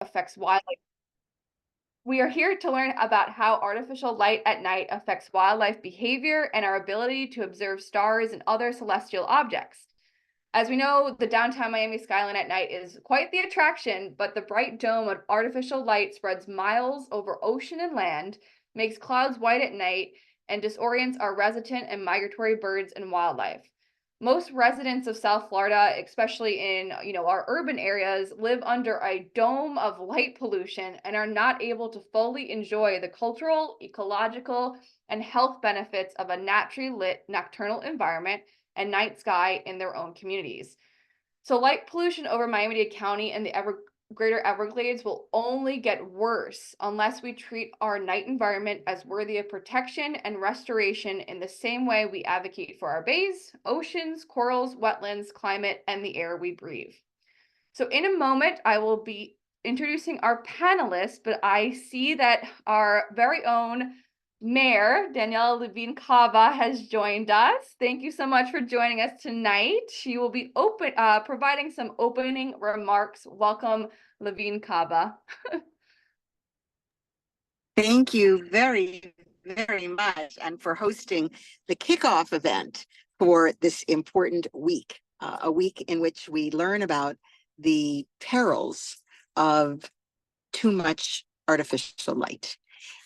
affects wildlife. We are here to learn about how artificial light at night affects wildlife behavior and our ability to observe stars and other celestial objects. As we know, the downtown Miami skyline at night is quite the attraction, but the bright dome of artificial light spreads miles over ocean and land, makes clouds white at night, and disorients our resident and migratory birds and wildlife. Most residents of South Florida, especially in, our urban areas, live under a dome of light pollution and are not able to fully enjoy the cultural, ecological, and health benefits of a naturally lit nocturnal environment and night sky in their own communities. So light pollution over Miami-Dade County and the Greater Everglades will only get worse unless we treat our night environment as worthy of protection and restoration in the same way we advocate for our bays, oceans, corals, wetlands, climate, and the air we breathe. So in a moment, I will be introducing our panelists, but I see that our very own Mayor Danielle Levine Cava has joined us. Thank you so much for joining us tonight. She will be providing some opening remarks. Welcome, Levine Cava. Thank you very, very much, and for hosting the kickoff event for this important week, a week in which we learn about the perils of too much artificial light.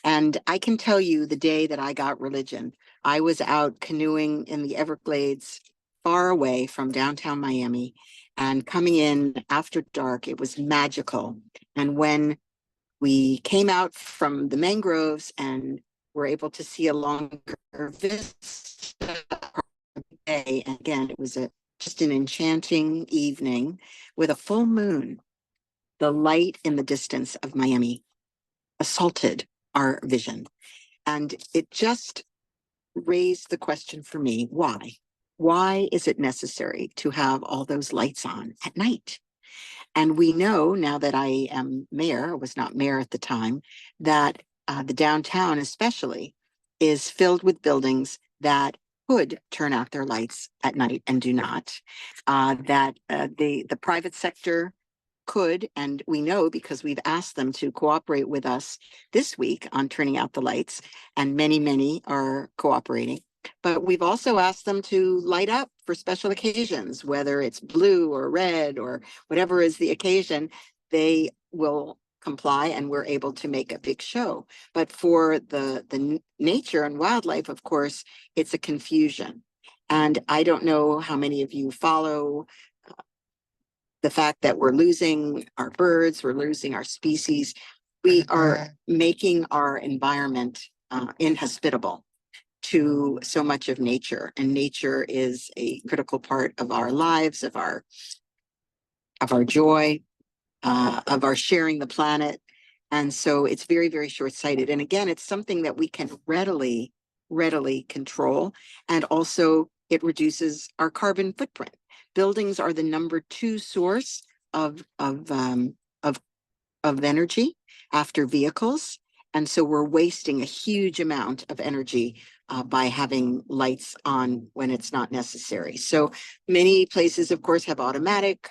And I can tell you the day that I got religion, I was out canoeing in the Everglades, far away from downtown Miami, and coming in after dark, it was magical. And when we came out from the mangroves and were able to see a longer vista day, and again, it was just an enchanting evening with a full moon. The light in the distance of Miami assaulted our vision. And it just raised the question for me, why? Why is it necessary to have all those lights on at night? And we know now that I am mayor, I was not mayor at the time, that the downtown especially is filled with buildings that could turn out their lights at night and do not. The private sector could, and we know because we've asked them to cooperate with us this week on turning out the lights, and many are cooperating. But we've also asked them to light up for special occasions, whether it's blue or red or whatever is the occasion, they will comply and we're able to make a big show. But for the nature and wildlife, of course, it's a confusion. And I don't know how many of you follow the fact that we're losing our birds, we're losing our species. We are making our environment inhospitable to so much of nature, and nature is a critical part of our lives, of our joy, of our sharing the planet. And so it's very short-sighted. And again, it's something that we can readily control, and also it reduces our carbon footprint. Buildings are the #2 source of energy after vehicles. And so we're wasting a huge amount of energy by having lights on when it's not necessary. So many places, of course, have automatic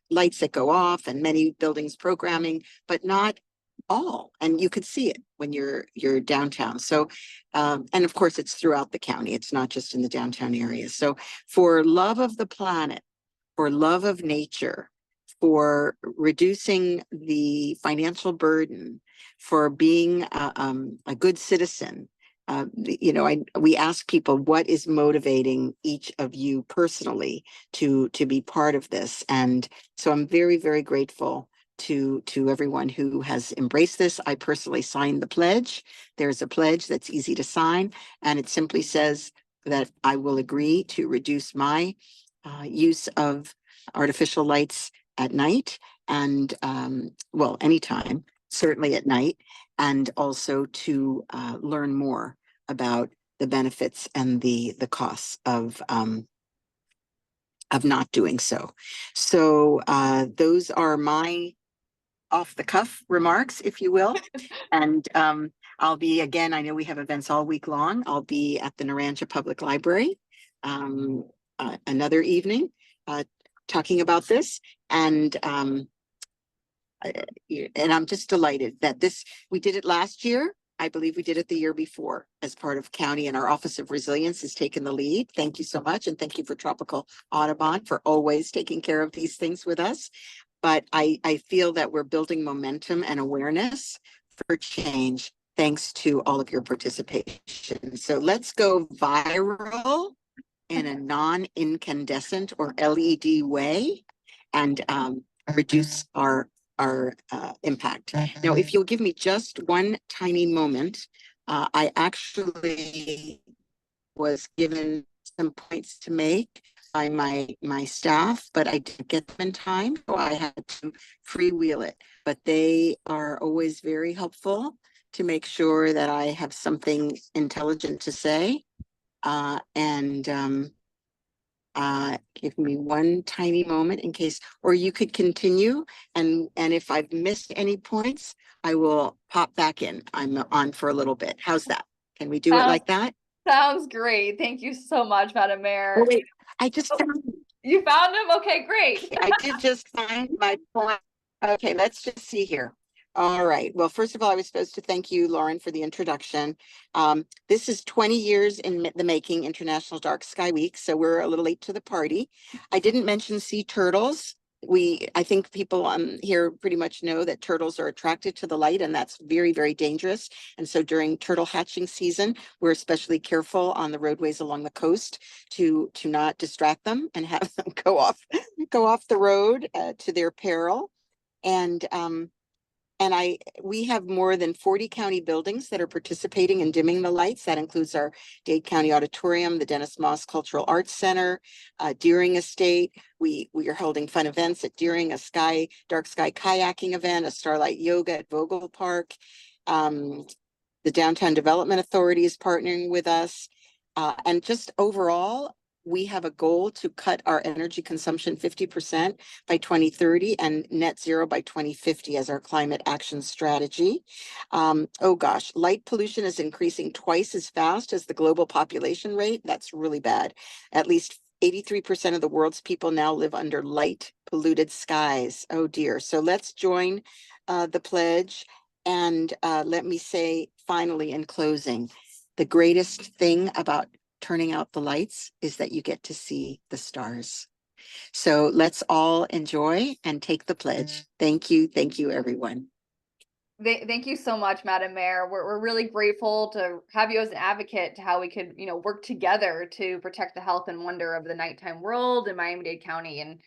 lights that go off, and many buildings programming, but not all. And you could see it when you're downtown. So, and of course, it's throughout the county. It's not just in the downtown area. So for love of the planet, for love of nature, for reducing the financial burden, for being a good citizen, we ask people, what is motivating each of you personally to be part of this? And so I'm very grateful to everyone who has embraced this. I personally signed the pledge. There's a pledge that's easy to sign, and it simply says that I will agree to reduce my use of artificial lights at night, and well, anytime, certainly at night, and also to learn more about the benefits and the costs of not doing so. So those are my off-the-cuff remarks, if you will. And I'll be, again, I know we have events all week long. I'll be at the Naranja Public Library another evening talking about this. And and I'm just delighted that we did it last year. I believe we did it the year before as part of county, and our Office of Resilience has taken the lead. Thank you so much. And thank you for Tropical Audubon for always taking care of these things with us. But I feel that we're building momentum and awareness for change thanks to all of your participation. So let's go viral in a non-incandescent or LED way and reduce our impact. Now, if you'll give me just one tiny moment, I actually was given some points to make by my staff, but I didn't get them in time, so I had to freewheel it. But they are always very helpful to make sure that I have something intelligent to say. Give me one tiny moment in case, or you could continue. And if I've missed any points, I will pop back in. I'm on for a little bit. How's that? Can we do it like that? Sounds great. Thank you so much, Madam Mayor. Oh, wait, I just found, You found him? Okay, great. I did just find my point. Okay, let's just see here. All right. Well, first of all, I was supposed to thank you, Lauren, for the introduction. This is 20 years in the making, International Dark Sky Week, so we're a little late to the party. I didn't mention sea turtles. I think people here pretty much know that turtles are attracted to the light, and that's very, very dangerous. And so during turtle hatching season, we're especially careful on the roadways along the coast to not distract them and have them go off the road to their peril. And we have more than 40 county buildings that are participating in dimming the lights. That includes our Dade County Auditorium, the Dennis Moss Cultural Arts Center, Deering Estate. We are holding fun events at Deering, a dark sky kayaking event, a starlight yoga at Vogel Park. The Downtown Development Authority is partnering with us. And just overall, we have a goal to cut our energy consumption 50% by 2030 and net zero by 2050 as our climate action strategy. Oh gosh, light pollution is increasing twice as fast as the global population rate. That's really bad. At least 83% of the world's people now live under light polluted skies. Oh dear. So let's join the pledge. And let me say finally in closing, the greatest thing about turning out the lights is that you get to see the stars. So let's all enjoy and take the pledge. Thank you, everyone. Thank you so much, Madam Mayor. We're really grateful to have you as an advocate to how we could, work together to protect the health and wonder of the nighttime world in Miami-Dade County and,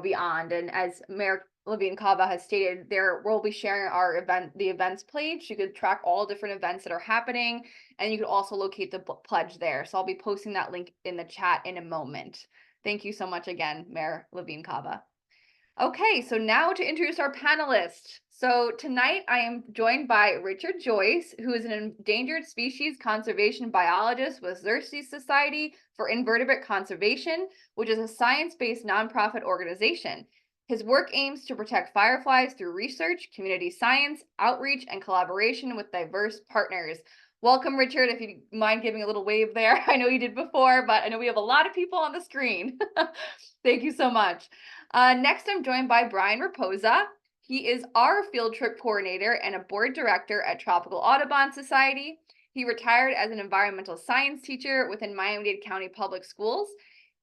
beyond. And as Mayor Levine Cava has stated, we'll be sharing the events page. You could track all different events that are happening, and you could also locate the pledge there. So I'll be posting that link in the chat in a moment. Thank you so much again, Mayor Levine Cava. Okay, so now to introduce our panelists. So tonight I am joined by Richard Joyce, who is an endangered species conservation biologist with Xerces Society for Invertebrate Conservation, which is a science-based nonprofit organization. His work aims to protect fireflies through research, community science, outreach, and collaboration with diverse partners. Welcome, Richard, if you mind giving a little wave there. I know you did before, but I know we have a lot of people on the screen. Thank you so much. Next, I'm joined by Brian Raposa. He is our field trip coordinator and a board director at Tropical Audubon Society. He retired as an environmental science teacher within Miami-Dade County Public Schools.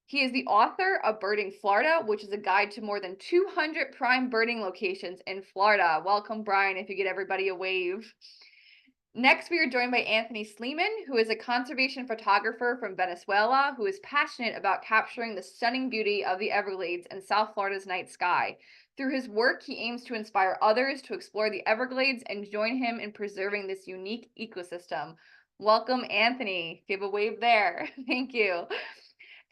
He is the author of Birding Florida, which is a guide to more than 200 prime birding locations in Florida. Welcome, Brian, if you get everybody a wave. Next, we are joined by Anthony Sleeman, who is a conservation photographer from Venezuela, who is passionate about capturing the stunning beauty of the Everglades and South Florida's night sky. Through his work, he aims to inspire others to explore the Everglades and join him in preserving this unique ecosystem. Welcome, Anthony. Give a wave there. Thank you.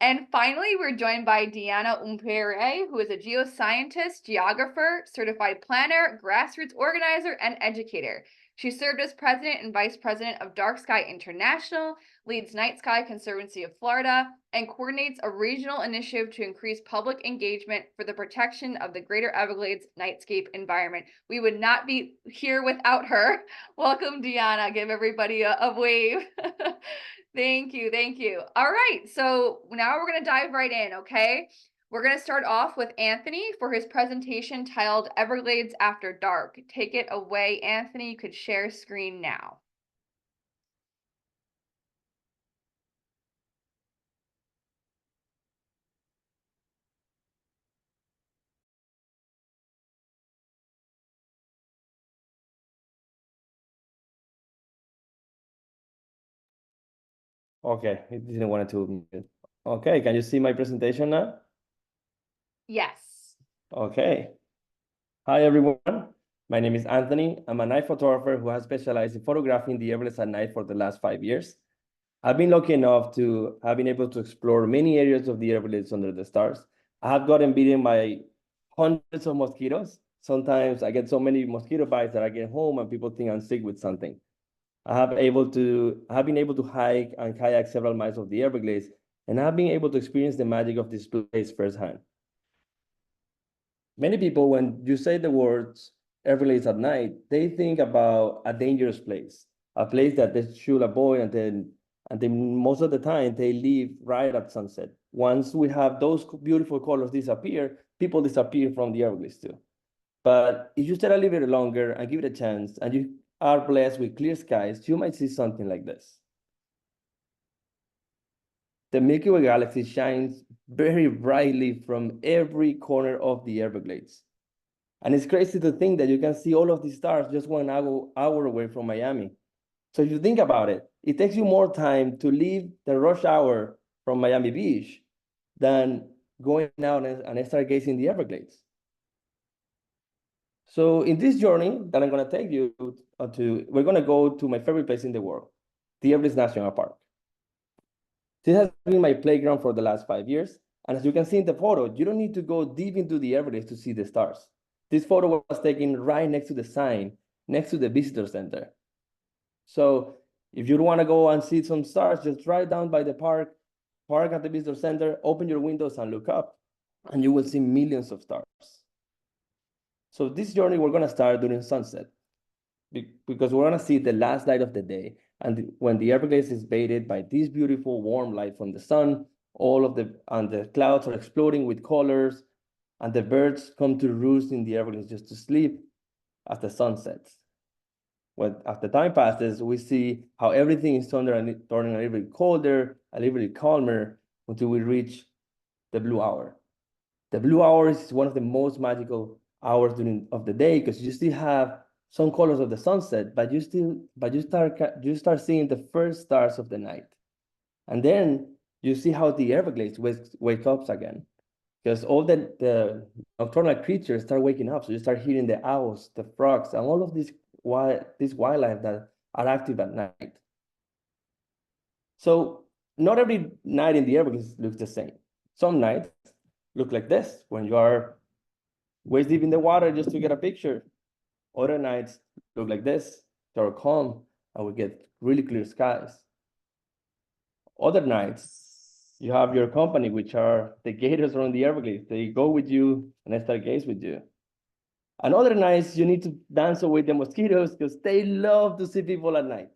And finally, we're joined by Deanna Umpere, who is a geoscientist, geographer, certified planner, grassroots organizer, and educator. She served as president and vice president of Dark Sky International, leads Night Sky Conservancy of Florida, and coordinates a regional initiative to increase public engagement for the protection of the Greater Everglades nightscape environment. We would not be here without her. Welcome, Deanna. Give everybody a wave. Thank you. All right, so now we're going to dive right in, okay? We're going to start off with Anthony for his presentation titled Everglades After Dark. Take it away, Anthony. You could share screen now. Okay, it didn't want to mute. Okay, can you see my presentation now? Yes. Okay. Hi, everyone. My name is Anthony. I'm a night photographer who has specialized in photographing the Everglades at night for the last 5 years. I've been lucky enough to have been able to explore many areas of the Everglades under the stars. I have gotten bitten by hundreds of mosquitoes. Sometimes I get so many mosquito bites that I get home and people think I'm sick with something. I have been able to hike and kayak several miles of the Everglades, and I've been able to experience the magic of this place firsthand. Many people, when you say the words Everglades at night, they think about a dangerous place, a place that they should avoid, and then most of the time they leave right at sunset. Once we have those beautiful colors disappear, people disappear from the Everglades too. But if you stay a little bit longer and give it a chance, and you are blessed with clear skies, you might see something like this. The Milky Way galaxy shines very brightly from every corner of the Everglades. And it's crazy to think that you can see all of these stars just 1 hour away from Miami. So if you think about it, it takes you more time to leave the rush hour from Miami Beach than going out and stargazing the Everglades. So in this journey that I'm going to take you we're going to go to my favorite place in the world, the Everglades National Park. This has been my playground for the last 5 years. And as you can see in the photo, you don't need to go deep into the Everglades to see the stars. This photo was taken right next to the sign, next to the visitor center. So if you want to go and see some stars, just drive down by the park at the visitor center, open your windows and look up, and you will see millions of stars. So this journey, we're going to start during sunset because we're going to see the last light of the day. And when the Everglades is bathed by this beautiful warm light from the sun, the clouds are exploding with colors, and the birds come to roost in the Everglades just to sleep as the sun sets. When after time passes, we see how everything is turning a little bit colder, a little bit calmer until we reach the blue hour. The blue hour is one of the most magical hours of the day because you still have some colors of the sunset, but you start seeing the first stars of the night. And then you see how the Everglades wake up again, because all the nocturnal creatures start waking up. So you start hearing the owls, the frogs, and all of this wildlife that are active at night. So not every night in the Everglades looks the same. Some nights look like this when you are waist deep in the water just to get a picture. Other nights look like this, they're calm, and we get really clear skies. Other nights, you have your company, which are the gators around the Everglades. They go with you and they stargaze with you. And other nights, you need to dance away the mosquitoes because they love to see people at night.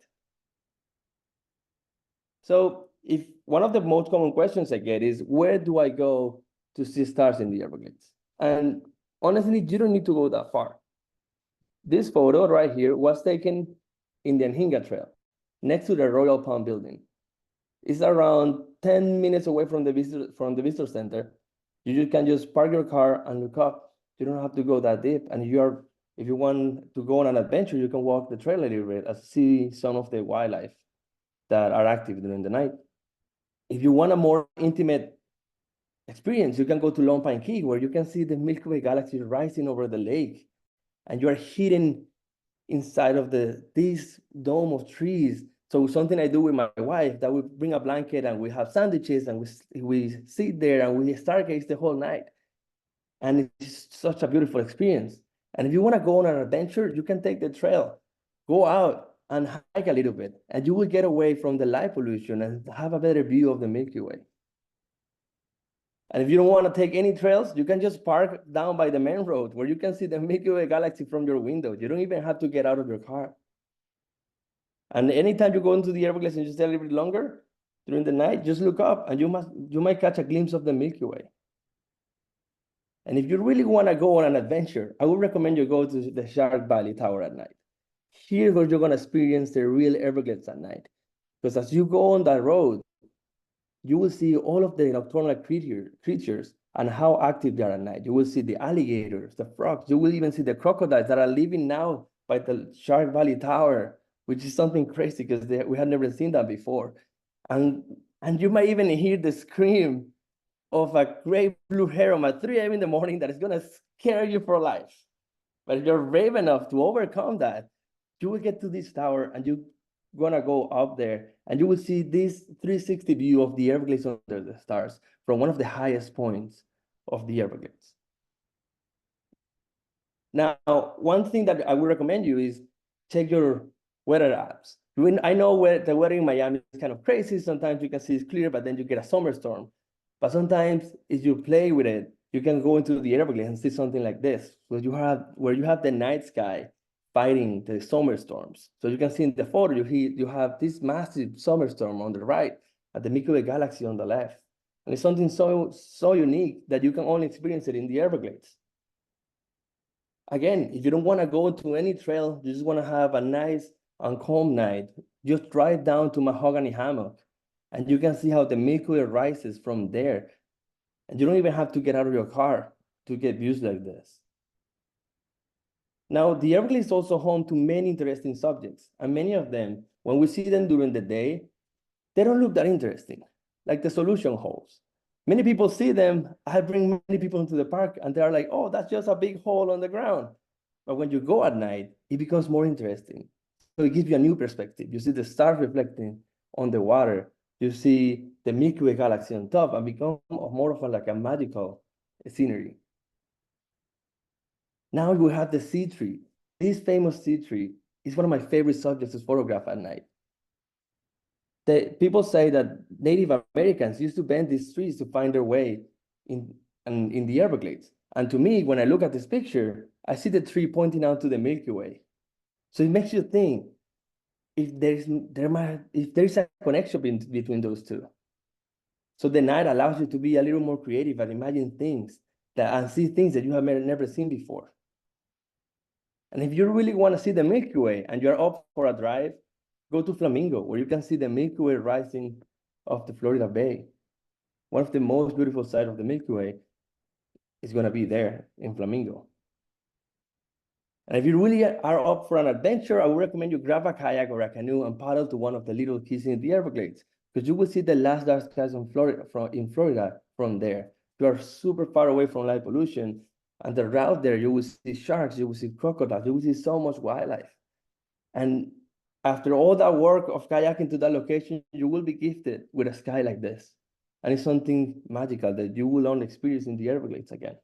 So if one of the most common questions I get is, where do I go to see stars in the Everglades? And honestly, you don't need to go that far. This photo right here was taken in the Anhinga Trail, next to the Royal Palm Building. It's around 10 minutes away from the visitor center. You can just park your car and look up. You don't have to go that deep. And if you want to go on an adventure, you can walk the trail a little bit and see some of the wildlife that are active during the night. If you want a more intimate experience, you can go to Lone Pine Key, where you can see the Milky Way galaxy rising over the lake, and you are hidden inside of this dome of trees. So something I do with my wife, that we bring a blanket and we have sandwiches and we sit there and we stargaze the whole night. And it's such a beautiful experience. And if you want to go on an adventure, you can take the trail, go out and hike a little bit, and you will get away from the light pollution and have a better view of the Milky Way. And if you don't want to take any trails, you can just park down by the main road where you can see the Milky Way galaxy from your window. You don't even have to get out of your car. And anytime you go into the Everglades and you stay a little bit longer during the night, just look up and you might catch a glimpse of the Milky Way. And if you really want to go on an adventure, I would recommend you go to the Shark Valley Tower at night. Here's where you're going to experience the real Everglades at night. Because as you go on that road, you will see all of the nocturnal creatures and how active they are at night. You will see the alligators, the frogs. You will even see the crocodiles that are living now by the Shark Valley Tower, which is something crazy because we had never seen that before. And you might even hear the scream of a great blue heron at 3 a.m. in the morning that is going to scare you for life. But if you're brave enough to overcome that, you will get to this tower and you're going to go up there and you will see this 360 view of the Everglades under the stars from one of the highest points of the Everglades. Now, one thing that I would recommend you is check your weather apps. I know the weather in Miami is kind of crazy. Sometimes you can see it's clear, but then you get a summer storm. But sometimes if you play with it, you can go into the Everglades and see something like this, where you have the night sky fighting the summer storms. So you can see in the photo, you have this massive summer storm on the right, and the Milky Way galaxy on the left. And it's something so unique that you can only experience it in the Everglades. Again, if you don't want to go to any trail, you just want to have a nice and calm night, just drive down to Mahogany Hammock, and you can see how the Milky Way rises from there. And you don't even have to get out of your car to get views like this. Now, the Everglades is also home to many interesting subjects, and many of them, when we see them during the day, they don't look that interesting, like the solution holes. Many people see them. I bring many people into the park, and they're like, oh, that's just a big hole on the ground. But when you go at night, it becomes more interesting. So it gives you a new perspective. You see the stars reflecting on the water. You see the Milky Way galaxy on top and become more of like a magical scenery. Now we have the sea tree. This famous sea tree is one of my favorite subjects to photograph at night. People say that Native Americans used to bend these trees to find their way in the Everglades. And to me, when I look at this picture, I see the tree pointing out to the Milky Way. So it makes you think if there's a connection between those two. So the night allows you to be a little more creative and imagine things and see things that you have never seen before. And if you really want to see the Milky Way and you're up for a drive, go to Flamingo, where you can see the Milky Way rising off the Florida Bay. One of the most beautiful sides of the Milky Way is going to be there in Flamingo. And if you really are up for an adventure, I would recommend you grab a kayak or a canoe and paddle to one of the little keys in the Everglades, because you will see the last dark skies in Florida from there. You are super far away from light pollution, and the route there, you will see sharks, you will see crocodiles, you will see so much wildlife. And after all that work of kayaking to that location, you will be gifted with a sky like this. And it's something magical that you will only experience in the Everglades again.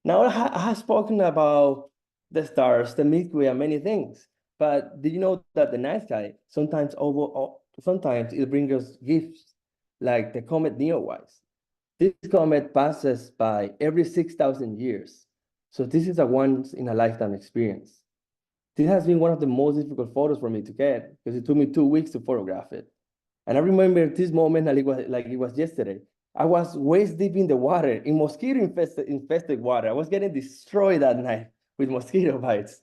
Now, I have spoken about the stars, the Milky Way, and many things. But did you know that the night sky sometimes it brings us gifts, like the comet Neowise? This comet passes by every 6,000 years. So this is a once-in-a-lifetime experience. This has been one of the most difficult photos for me to get because it took me 2 weeks to photograph it. And I remember this moment like it was yesterday. I was waist deep in the water, in mosquito-infested water. I was getting destroyed that night with mosquito bites.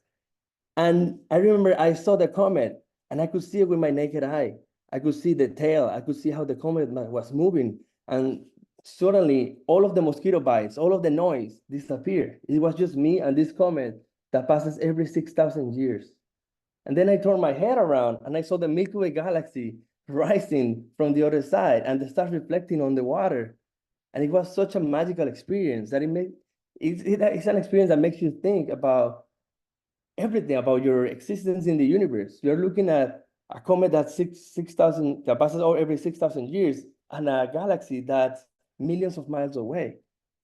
And I remember I saw the comet, and I could see it with my naked eye. I could see the tail. I could see how the comet was moving. And suddenly, all of the mosquito bites, all of the noise disappeared. It was just me and this comet that passes every 6,000 years. And then I turned my head around, and I saw the Milky Way galaxy rising from the other side and the stars reflecting on the water. And it was such a magical experience that it's an experience that makes you think about everything about your existence in the universe. You're looking at a comet that's 6,000 that passes every 6,000 years, and a galaxy that's millions of miles away.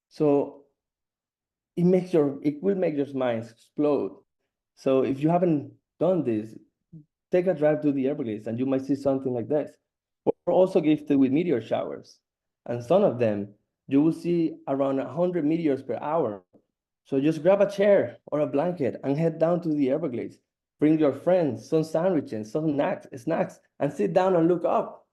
So it will make your mind explode. So if you haven't done this, take a drive to the Everglades and you might see something like this. We're also gifted with meteor showers, and some of them you will see around 100 meteors per hour. So just grab a chair or a blanket and head down to the Everglades. Bring your friends, some sandwiches, some snacks, and sit down and look up.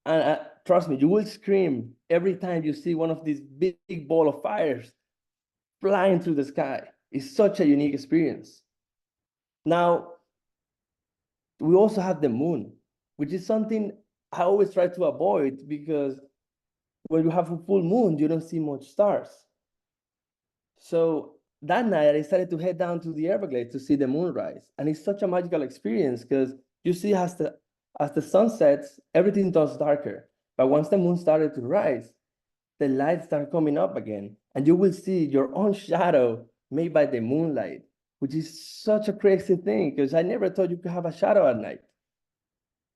And trust me, you will scream every time you see one of these big ball of fires flying through the sky. It's such a unique experience. Now, we also have the moon, which is something I always try to avoid because when you have a full moon, you don't see much stars. So that night, I decided to head down to the Everglades to see the moonrise. And it's such a magical experience because you see as the sun sets, everything does darker. But once the moon started to rise, the lights start coming up again. And you will see your own shadow made by the moonlight, which is such a crazy thing because I never thought you could have a shadow at night.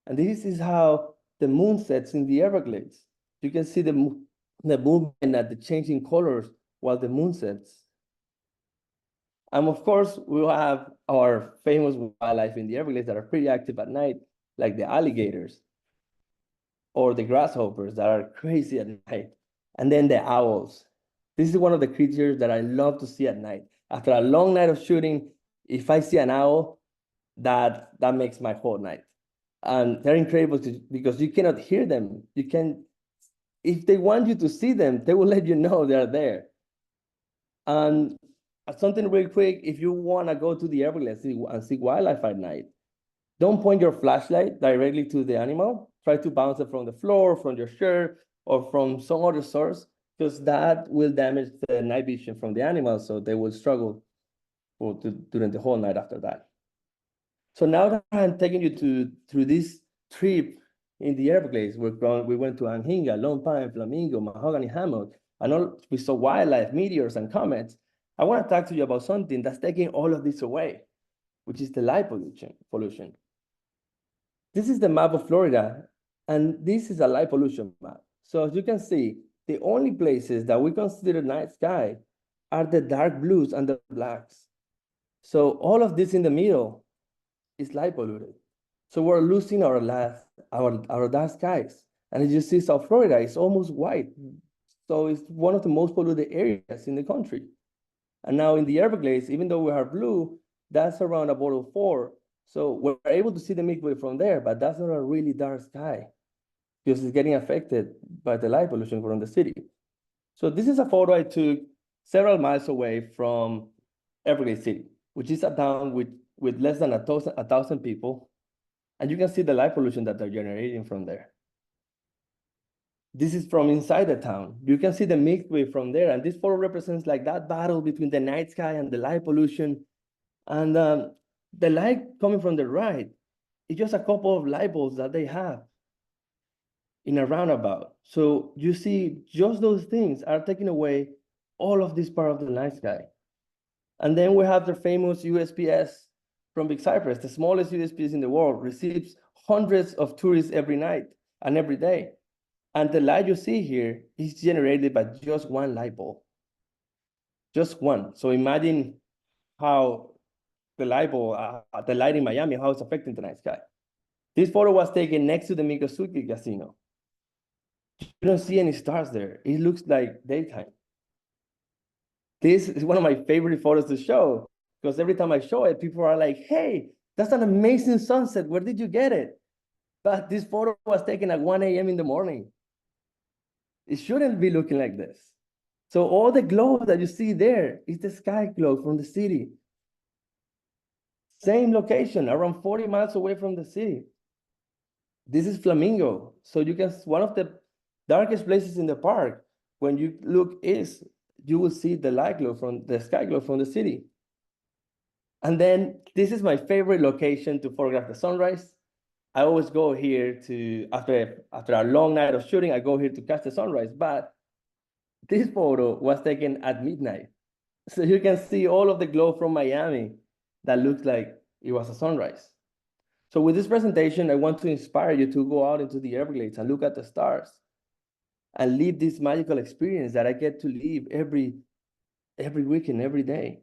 And this is how the moon sets in the Everglades. You can see the movement and the changing colors while the moon sets. And of course, we'll have our famous wildlife in the Everglades that are pretty active at night, like the alligators or the grasshoppers that are crazy at night. And then the owls. This is one of the creatures that I love to see at night. After a long night of shooting, if I see an owl, that makes my whole night. And they're incredible because you cannot hear them. You can, if they want you to see them, they will let you know they're there. And something real quick, if you want to go to the Everglades and see wildlife at night, don't point your flashlight directly to the animal. Try to bounce it from the floor, from your shirt, or from some other source, because that will damage the night vision from the animal, so they will struggle during the whole night after that. So now that I'm taking you through this trip in the Everglades, we went to Anhinga, Lone Pine, Flamingo, Mahogany Hammock, and all, we saw wildlife, meteors, and comets. I want to talk to you about something that's taking all of this away, which is the light pollution. This is the map of Florida, and this is a light pollution map. So as you can see, the only places that we consider night sky are the dark blues and the blacks. So all of this in the middle is light polluted. So we're losing our dark skies. And as you see, South Florida is almost white. So it's one of the most polluted areas in the country. And now in the Everglades, even though we are blue, that's around a bottle 4. So we're able to see the Milky Way from there, but that's not a really dark sky because it's getting affected by the light pollution from the city. So this is a photo I took several miles away from Everglades City, which is a town with less than 1,000 people. And you can see the light pollution that they're generating from there. This is from inside the town. You can see the Milky Way from there. And this photo represents like that battle between the night sky and the light pollution. And the light coming from the right, it's just a couple of light bulbs that they have in a roundabout. So you see just those things are taking away all of this part of the night sky. And then we have the famous USPS from Big Cypress, the smallest USPS in the world, receives hundreds of tourists every night and every day. And the light you see here is generated by just one light bulb. Just one. So imagine how the light bulb, the light in Miami, how it's affecting the night sky. This photo was taken next to the Miccosukee Casino. You don't see any stars there. It looks like daytime. This is one of my favorite photos to show because every time I show it, people are like, hey, that's an amazing sunset. Where did you get it? But this photo was taken at 1 a.m. in the morning. It shouldn't be looking like this. So all the glow that you see there is the sky glow from the city. Same location, around 40 miles away from the city. This is Flamingo. So you can, one of the darkest places in the park, when you look east, you will see the light glow from the sky glow from the city. And then this is my favorite location to photograph the sunrise. I always go here to, after a long night of shooting, I go here to catch the sunrise. But this photo was taken at midnight. So you can see all of the glow from Miami that looks like it was a sunrise. So with this presentation, I want to inspire you to go out into the Everglades and look at the stars and live this magical experience that I get to live every weekend, every day.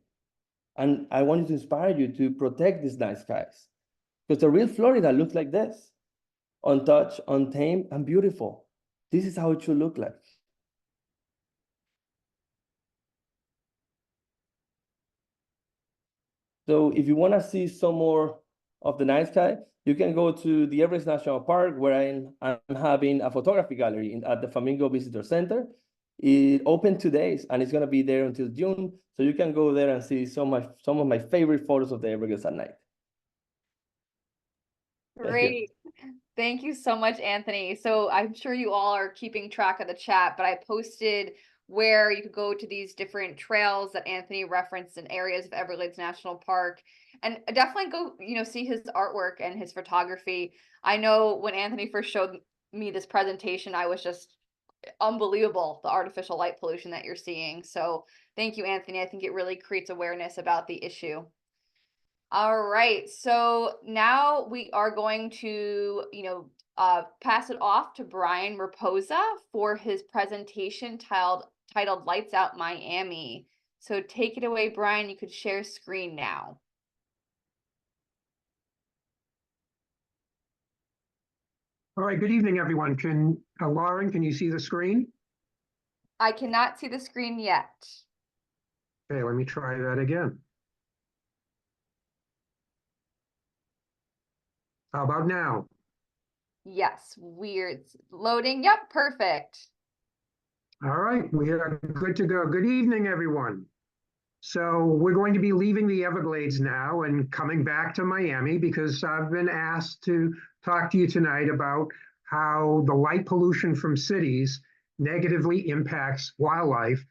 And I want to inspire you to protect these night skies because the real Florida looks like this, untouched, untamed, and beautiful. This is how it should look like. So if you want to see some more of the night sky, you can go to the Everglades National Park, where I'm having a photography gallery at the Flamingo Visitor Center. It opened 2 days, and it's going to be there until June. So you can go there and see some of my favorite photos of the Everglades at night. Great. Thank you so much, Anthony. So I'm sure you all are keeping track of the chat, but I posted where you could go to these different trails that Anthony referenced in areas of Everglades National Park. And definitely go, see his artwork and his photography. I know when Anthony first showed me this presentation, I was just unbelievable, the artificial light pollution that you're seeing. So thank you, Anthony. I think it really creates awareness about the issue. All right, so now we are going to, pass it off to Brian Raposa for his presentation titled Lights Out Miami. So take it away, Brian. You could share screen now. All right, good evening, everyone. Lauren, can you see the screen? I cannot see the screen yet. Okay, let me try that again. How about now? Yes, weird. Loading. Yep, perfect. All right, we are good to go. Good evening, everyone. So we're going to be leaving the Everglades now and coming back to Miami because I've been asked to talk to you tonight about how the light pollution from cities negatively impacts wildlife.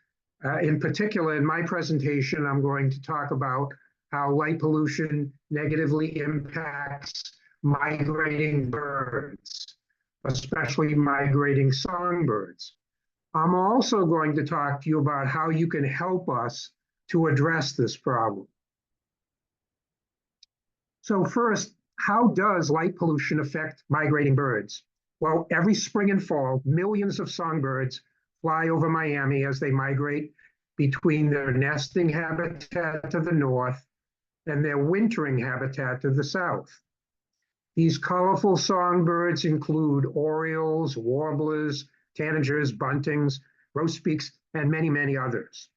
In particular, in my presentation, I'm going to talk about how light pollution negatively impacts migrating birds, especially migrating songbirds. I'm also going to talk to you about how you can help us to address this problem. So first, how does light pollution affect migrating birds? Well, every spring and fall, millions of songbirds fly over Miami as they migrate between their nesting habitat to the north and their wintering habitat to the south. These colorful songbirds include orioles, warblers, tanagers, buntings, grosbeaks, and many, many others.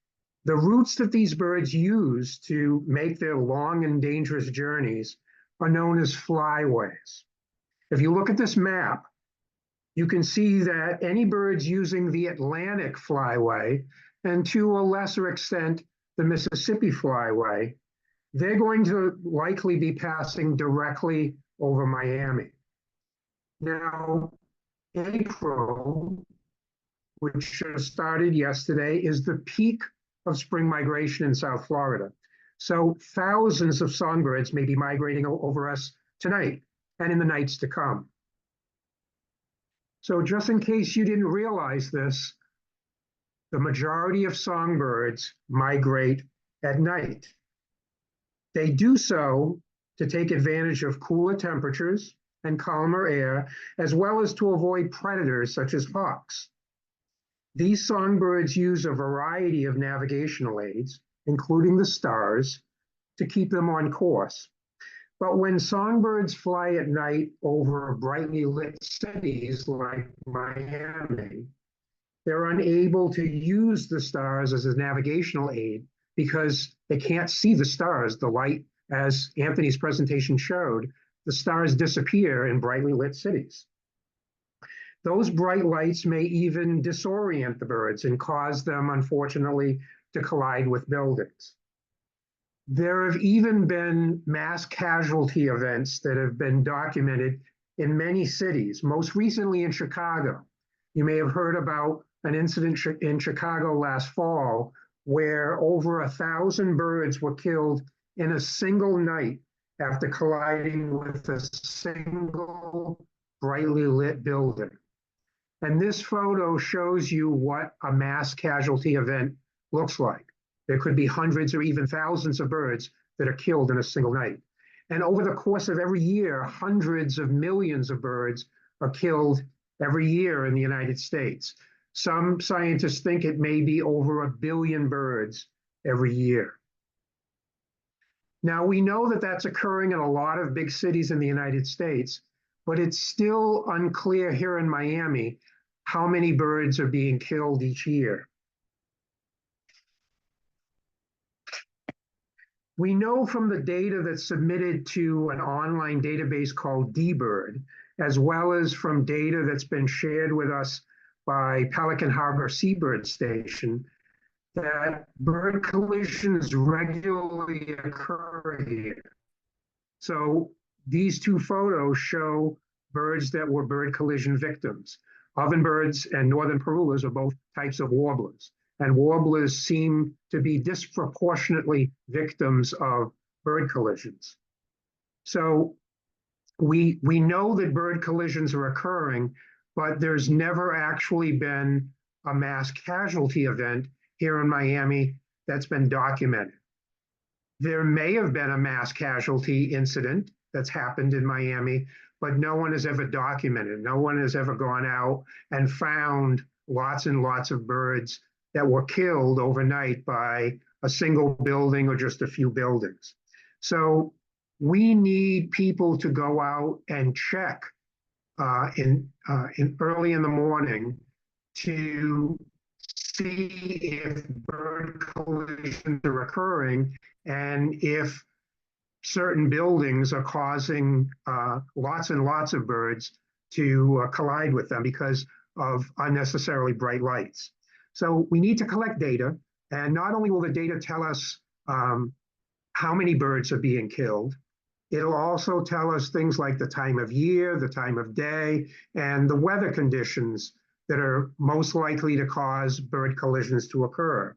The routes that these birds use to make their long and dangerous journeys are known as flyways. If you look at this map, you can see that any birds using the Atlantic flyway, and to a lesser extent, the Mississippi flyway, they're going to likely be passing directly over Miami. Now, April, which started yesterday, is the peak of spring migration in South Florida. So thousands of songbirds may be migrating over us tonight and in the nights to come. So just in case you didn't realize this, the majority of songbirds migrate at night. They do so to take advantage of cooler temperatures and calmer air, as well as to avoid predators such as hawks. These songbirds use a variety of navigational aids, including the stars, to keep them on course. But when songbirds fly at night over brightly lit cities like Miami, they're unable to use the stars as a navigational aid because they can't see the stars. The light, as Anthony's presentation showed, the stars disappear in brightly lit cities. Those bright lights may even disorient the birds and cause them, unfortunately, to collide with buildings. There have even been mass casualty events that have been documented in many cities, most recently in Chicago. You may have heard about an incident in Chicago last fall where over 1,000 birds were killed in a single night after colliding with a single brightly lit building. And this photo shows you what a mass casualty event looks like. There could be hundreds or even thousands of birds that are killed in a single night. And over the course of every year, hundreds of millions of birds are killed every year in the United States. Some scientists think it may be over 1 billion birds every year. Now, we know that that's occurring in a lot of big cities in the United States, but it's still unclear here in Miami how many birds are being killed each year. We know from the data that's submitted to an online database called dBird, as well as from data that's been shared with us by Pelican Harbor Seabird Station, that bird collisions regularly occur here. So these two photos show birds that were bird collision victims. Ovenbirds and northern parulas are both types of warblers, and warblers seem to be disproportionately victims of bird collisions. So we know that bird collisions are occurring, but there's never actually been a mass casualty event here in Miami that's been documented. There may have been a mass casualty incident that's happened in Miami, but no one has ever documented. No one has ever gone out and found lots and lots of birds that were killed overnight by a single building or just a few buildings. So we need people to go out and check in early in the morning to see if bird collisions are occurring and if certain buildings are causing lots and lots of birds to collide with them because of unnecessarily bright lights. So we need to collect data, and not only will the data tell us how many birds are being killed, it'll also tell us things like the time of year, the time of day, and the weather conditions that are most likely to cause bird collisions to occur.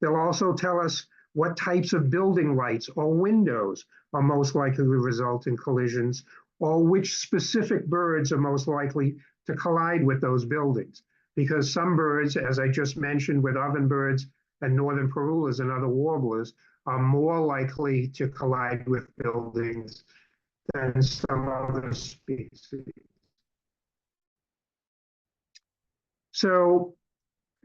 They'll also tell us what types of building lights or windows are most likely to result in collisions, or which specific birds are most likely to collide with those buildings. Because some birds, as I just mentioned with ovenbirds and northern parulas and other warblers, are more likely to collide with buildings than some other species. So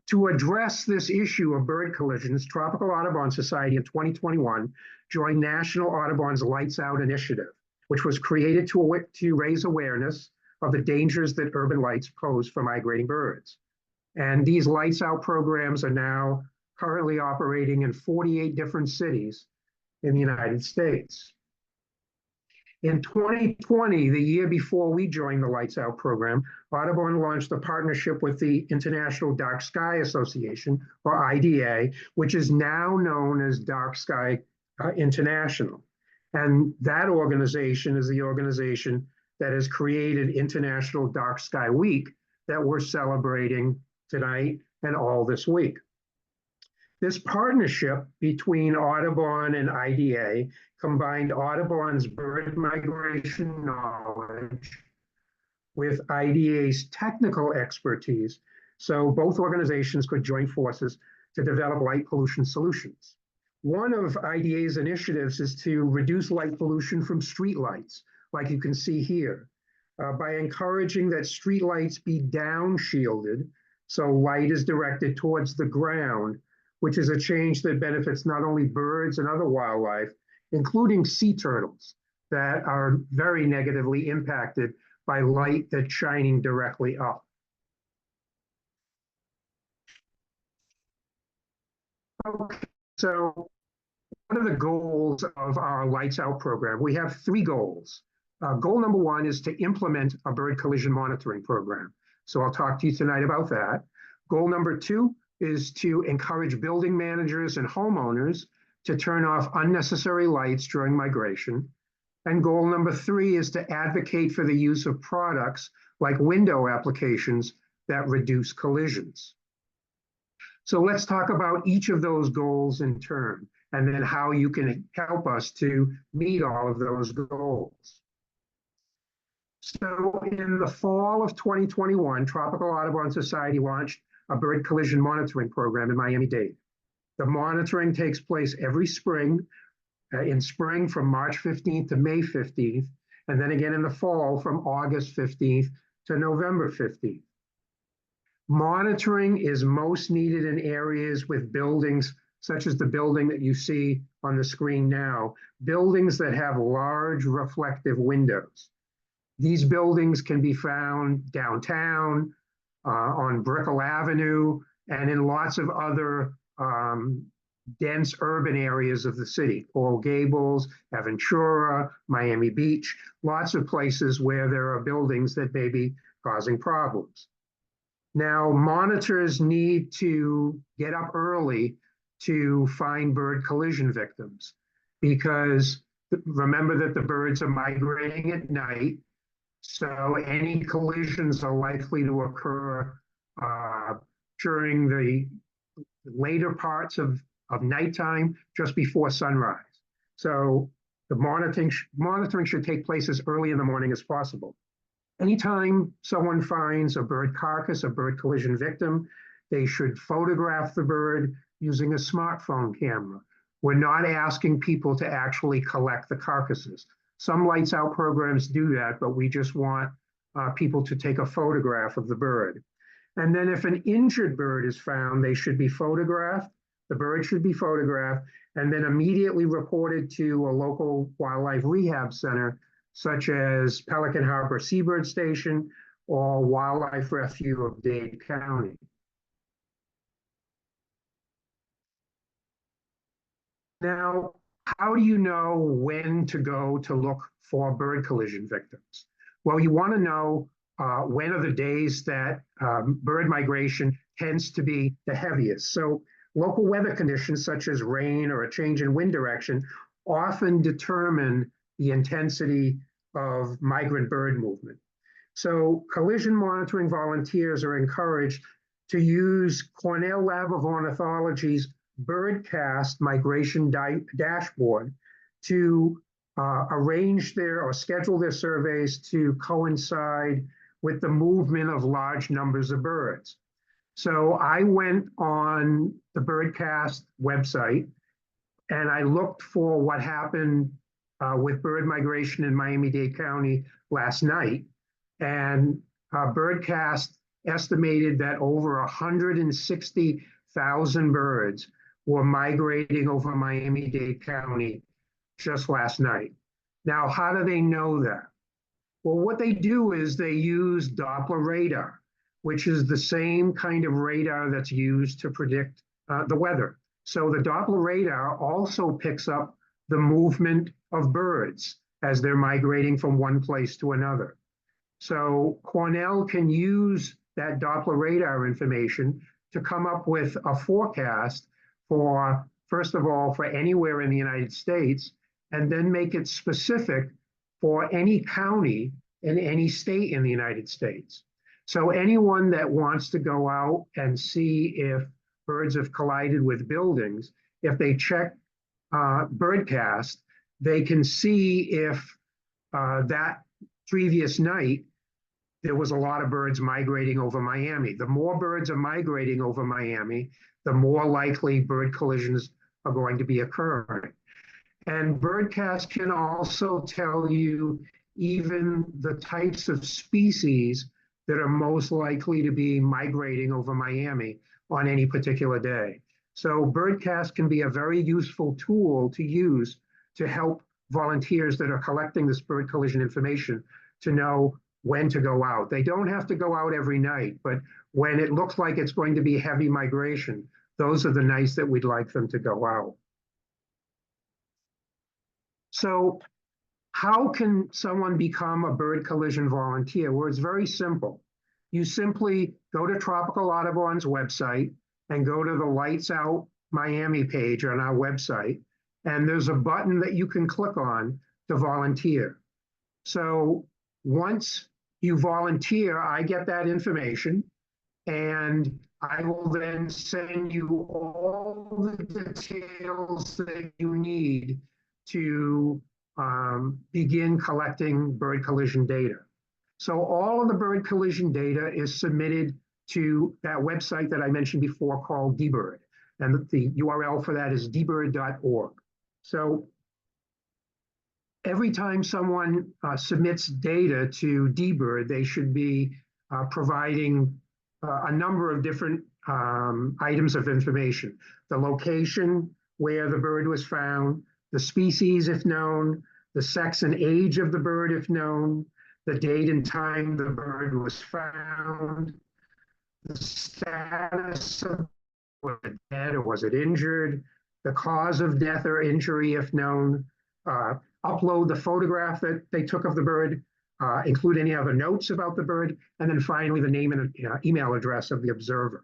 to address this issue of bird collisions, Tropical Audubon Society in 2021 joined National Audubon's Lights Out initiative, which was created to raise awareness of the dangers that urban lights pose for migrating birds. And these Lights Out programs are now currently operating in 48 different cities in the United States. In 2020, the year before we joined the Lights Out program, Audubon launched a partnership with the International Dark Sky Association, or IDA, which is now known as Dark Sky International. And that organization is the organization that has created International Dark Sky Week that we're celebrating tonight and all this week. This partnership between Audubon and IDA combined Audubon's bird migration knowledge with IDA's technical expertise, so both organizations could join forces to develop light pollution solutions. One of IDA's initiatives is to reduce light pollution from streetlights, like you can see here, by encouraging that streetlights be down-shielded, so light is directed towards the ground, which is a change that benefits not only birds and other wildlife, including sea turtles that are very negatively impacted by light that's shining directly up. Okay, so what are the goals of our Lights Out program? We have three goals. Goal number one is to implement a bird collision monitoring program. So I'll talk to you tonight about that. Goal number two is to encourage building managers and homeowners to turn off unnecessary lights during migration. And goal number three is to advocate for the use of products like window applications that reduce collisions. So let's talk about each of those goals in turn, and then how you can help us to meet all of those goals. So in the fall of 2021, Tropical Audubon Society launched a bird collision monitoring program in Miami-Dade. The monitoring takes place every spring, in spring from March 15th to May 15th, and then again in the fall from August 15th to November 15th. Monitoring is most needed in areas with buildings such as the building that you see on the screen now, buildings that have large reflective windows. These buildings can be found downtown, on Brickell Avenue, and in lots of other dense urban areas of the city, Coral Gables, Aventura, Miami Beach, lots of places where there are buildings that may be causing problems. Now, monitors need to get up early to find bird collision victims because remember that the birds are migrating at night, so any collisions are likely to occur during the later parts of nighttime, just before sunrise. So the monitoring should take place as early in the morning as possible. Anytime someone finds a bird carcass, a bird collision victim, they should photograph the bird using a smartphone camera. We're not asking people to actually collect the carcasses. Some lights out programs do that, but we just want people to take a photograph of the bird. And then if an injured bird is found, they should be photographed. The bird should be photographed and then immediately reported to a local wildlife rehab center, such as Pelican Harbor Seabird Station or Wildlife Refuge of Dade County. Now, how do you know when to go to look for bird collision victims? Well, you want to know when are the days that bird migration tends to be the heaviest. So local weather conditions such as rain or a change in wind direction often determine the intensity of migrant bird movement. So collision monitoring volunteers are encouraged to use Cornell Lab of Ornithology's Birdcast migration dashboard to arrange their or schedule their surveys to coincide with the movement of large numbers of birds. So I went on the Birdcast website and I looked for what happened with bird migration in Miami-Dade County last night. And Birdcast estimated that over 160,000 birds were migrating over Miami-Dade County just last night. Now, how do they know that? Well, what they do is they use Doppler radar, which is the same kind of radar that's used to predict the weather. So the Doppler radar also picks up the movement of birds as they're migrating from one place to another. So Cornell can use that Doppler radar information to come up with a forecast for, first of all, for anywhere in the United States, and then make it specific for any county in any state in the United States. So anyone that wants to go out and see if birds have collided with buildings, if they check Birdcast, they can see if that previous night there was a lot of birds migrating over Miami. The more birds are migrating over Miami, the more likely bird collisions are going to be occurring. And Birdcast can also tell you even the types of species that are most likely to be migrating over Miami on any particular day. So Birdcast can be a very useful tool to use to help volunteers that are collecting this bird collision information to know when to go out. They don't have to go out every night, but when it looks like it's going to be heavy migration, those are the nights that we'd like them to go out. So how can someone become a bird collision volunteer? Well, it's very simple. You simply go to Tropical Audubon's website and go to the Lights Out Miami page on our website, and there's a button that you can click on to volunteer. So once you volunteer, I get that information, and I will then send you all the details that you need to begin collecting bird collision data. So all of the bird collision data is submitted to that website that I mentioned before called dBird, and the URL for that is dbird.org. So every time someone submits data to dBird, they should be providing a number of different items of information. The location where the bird was found, the species if known, the sex and age of the bird if known, the date and time the bird was found, the status of, was it dead or was it injured, the cause of death or injury if known, upload the photograph that they took of the bird, include any other notes about the bird, and then finally the name and email address of the observer.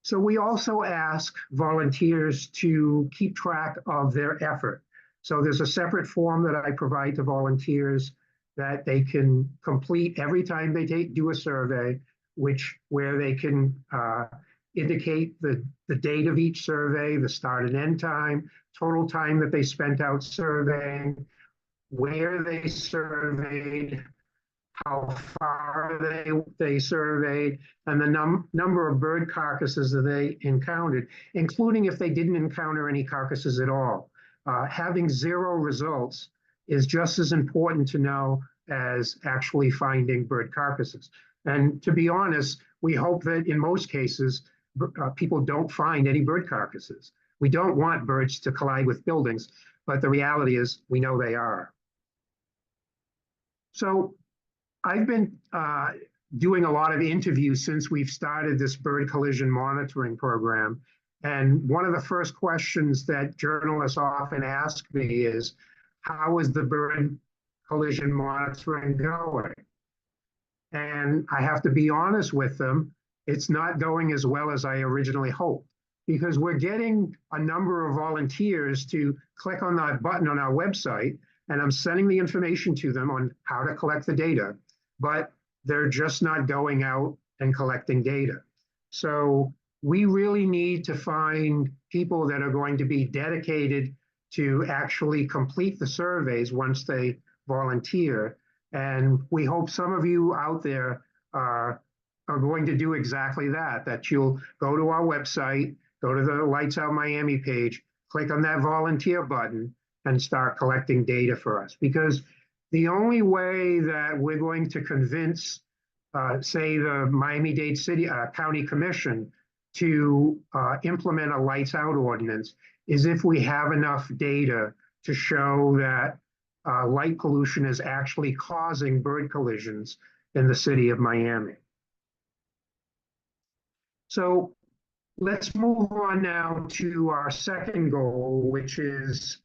So we also ask volunteers to keep track of their effort. So there's a separate form that I provide to volunteers that they can complete every time they do a survey, where they can indicate the date of each survey, the start and end time, total time that they spent out surveying, where they surveyed, how far they surveyed, and the number of bird carcasses that they encountered, including if they didn't encounter any carcasses at all. Having 0 results is just as important to know as actually finding bird carcasses. And to be honest, we hope that in most cases, people don't find any bird carcasses. We don't want birds to collide with buildings, but the reality is we know they are. So I've been doing a lot of interviews since we've started this bird collision monitoring program. And one of the first questions that journalists often ask me is, how is the bird collision monitoring going? And I have to be honest with them, it's not going as well as I originally hoped, because we're getting a number of volunteers to click on that button on our website, and I'm sending the information to them on how to collect the data, but they're just not going out and collecting data. So we really need to find people that are going to be dedicated to actually complete the surveys once they volunteer. And we hope some of you out there are going to do exactly that, that you'll go to our website, go to the Lights Out Miami page, click on that volunteer button, and start collecting data for us. Because the only way that we're going to convince, say, the Miami-Dade County Commission to implement a lights out ordinance is if we have enough data to show that light pollution is actually causing bird collisions in the city of Miami. So let's move on now to our second goal, which is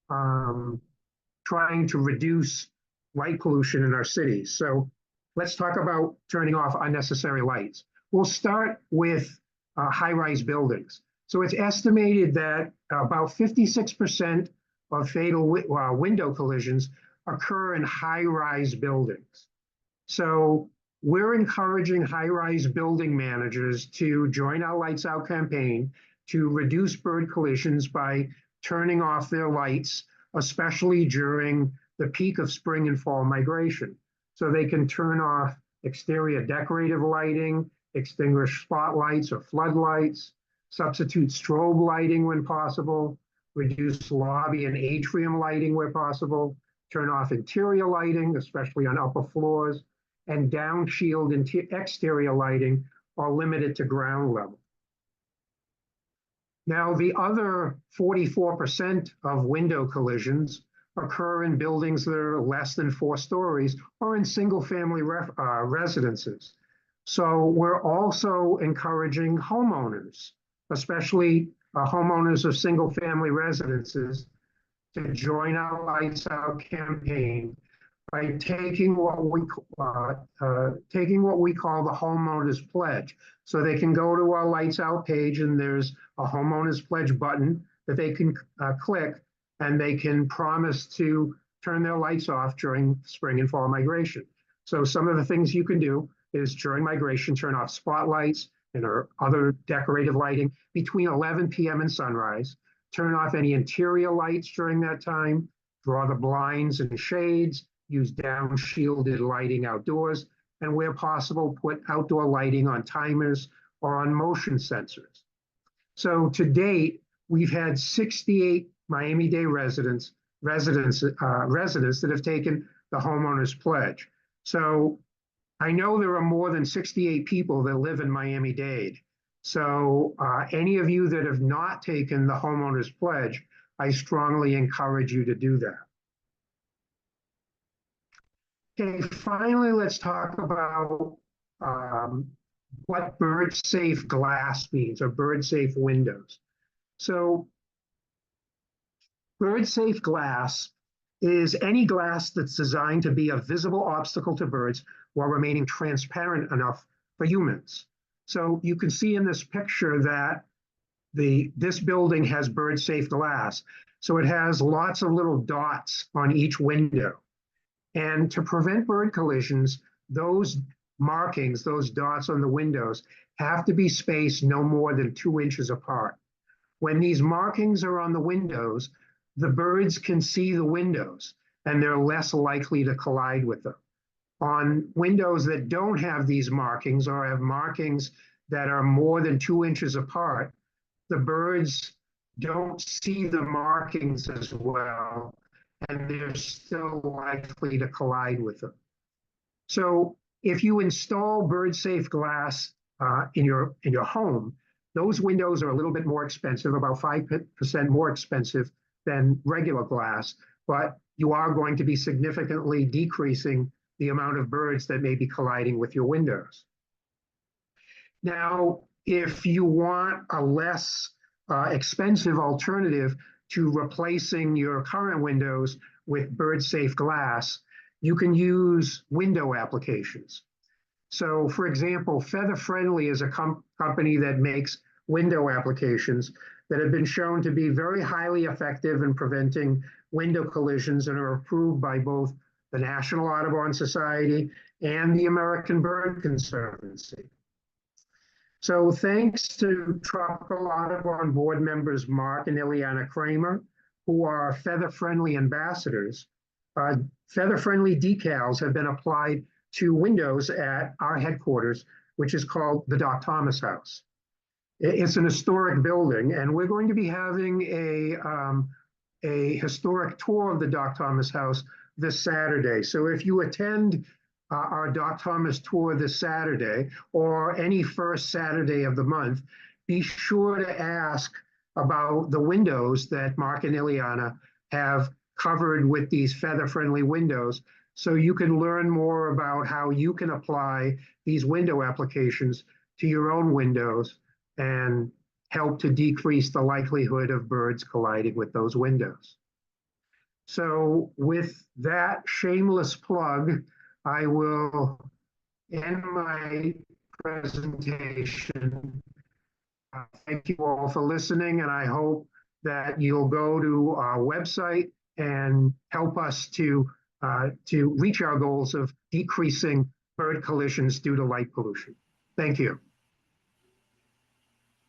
trying to reduce light pollution in our cities. So let's talk about turning off unnecessary lights. We'll start with high-rise buildings. So it's estimated that about 56% of fatal window collisions occur in high-rise buildings. So we're encouraging high-rise building managers to join our Lights Out campaign to reduce bird collisions by turning off their lights, especially during the peak of spring and fall migration. So they can turn off exterior decorative lighting, extinguish spotlights or floodlights, substitute strobe lighting when possible, reduce lobby and atrium lighting where possible, turn off interior lighting, especially on upper floors, and downshield exterior lighting or limit it to ground level. Now, the other 44% of window collisions occur in buildings that are less than 4 stories or in single-family residences. So we're also encouraging homeowners, especially homeowners of single-family residences, to join our Lights Out campaign by taking what we call the homeowners pledge. So they can go to our Lights Out page, and there's a homeowners pledge button that they can click, and they can promise to turn their lights off during spring and fall migration. So some of the things you can do is during migration, turn off spotlights and or other decorative lighting between 11 p.m. and sunrise, turn off any interior lights during that time, draw the blinds and shades, use down shielded lighting outdoors, and where possible, put outdoor lighting on timers or on motion sensors. So to date, we've had 68 Miami-Dade residents that have taken the homeowners pledge. So I know there are more than 68 people that live in Miami-Dade. So any of you that have not taken the homeowners pledge, I strongly encourage you to do that. Okay, finally, let's talk about what bird-safe glass means, or bird-safe windows. So bird-safe glass is any glass that's designed to be a visible obstacle to birds while remaining transparent enough for humans. So you can see in this picture that this building has bird-safe glass. So it has lots of little dots on each window. And to prevent bird collisions, those markings, those dots on the windows, have to be spaced no more than 2 inches apart. When these markings are on the windows, the birds can see the windows and they're less likely to collide with them. On windows that don't have these markings or have markings that are more than 2 inches apart, the birds don't see the markings as well, and they're still likely to collide with them. So if you install bird-safe glass in your home, those windows are a little bit more expensive, about 5% more expensive than regular glass, but you are going to be significantly decreasing the amount of birds that may be colliding with your windows. Now, if you want a less expensive alternative to replacing your current windows with bird-safe glass, you can use window applications. So, for example, Feather Friendly is a company that makes window applications that have been shown to be very highly effective in preventing window collisions and are approved by both the National Audubon Society and the American Bird Conservancy. So thanks to Tropical Audubon board members Mark and Ileana Kramer, who are Feather Friendly ambassadors, Feather Friendly decals have been applied to windows at our headquarters, which is called the Doc Thomas House. It's an historic building, and we're going to be having a historic tour of the Doc Thomas House this Saturday. So if you attend our Doc Thomas tour this Saturday, or any first Saturday of the month, be sure to ask about the windows that Mark and Ileana have covered with these feather-friendly windows, so you can learn more about how you can apply these window applications to your own windows and help to decrease the likelihood of birds colliding with those windows. So with that shameless plug, I will end my presentation. Thank you all for listening, and I hope that you'll go to our website and help us to reach our goals of decreasing bird collisions due to light pollution. Thank you.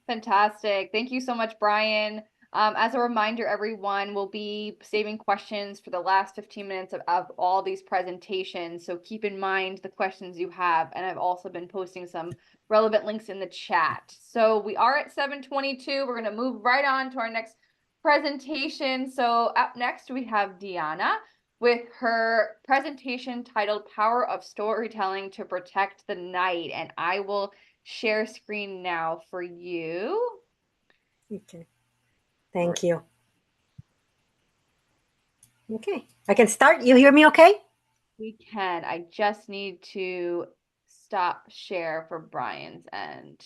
Fantastic. Thank you so much, Brian. As a reminder, everyone, we'll be saving questions for the last 15 minutes of all these presentations. So keep in mind the questions you have. And I've also been posting some relevant links in the chat. So we are at 7:22. We're going to move right on to our next presentation. So up next, we have Deanna with her presentation titled Power of Storytelling to Protect the Night. And I will share screen now for you. Okay. Thank you. Okay, I can start. You hear me okay? We can. I just need to stop share for Brian's end.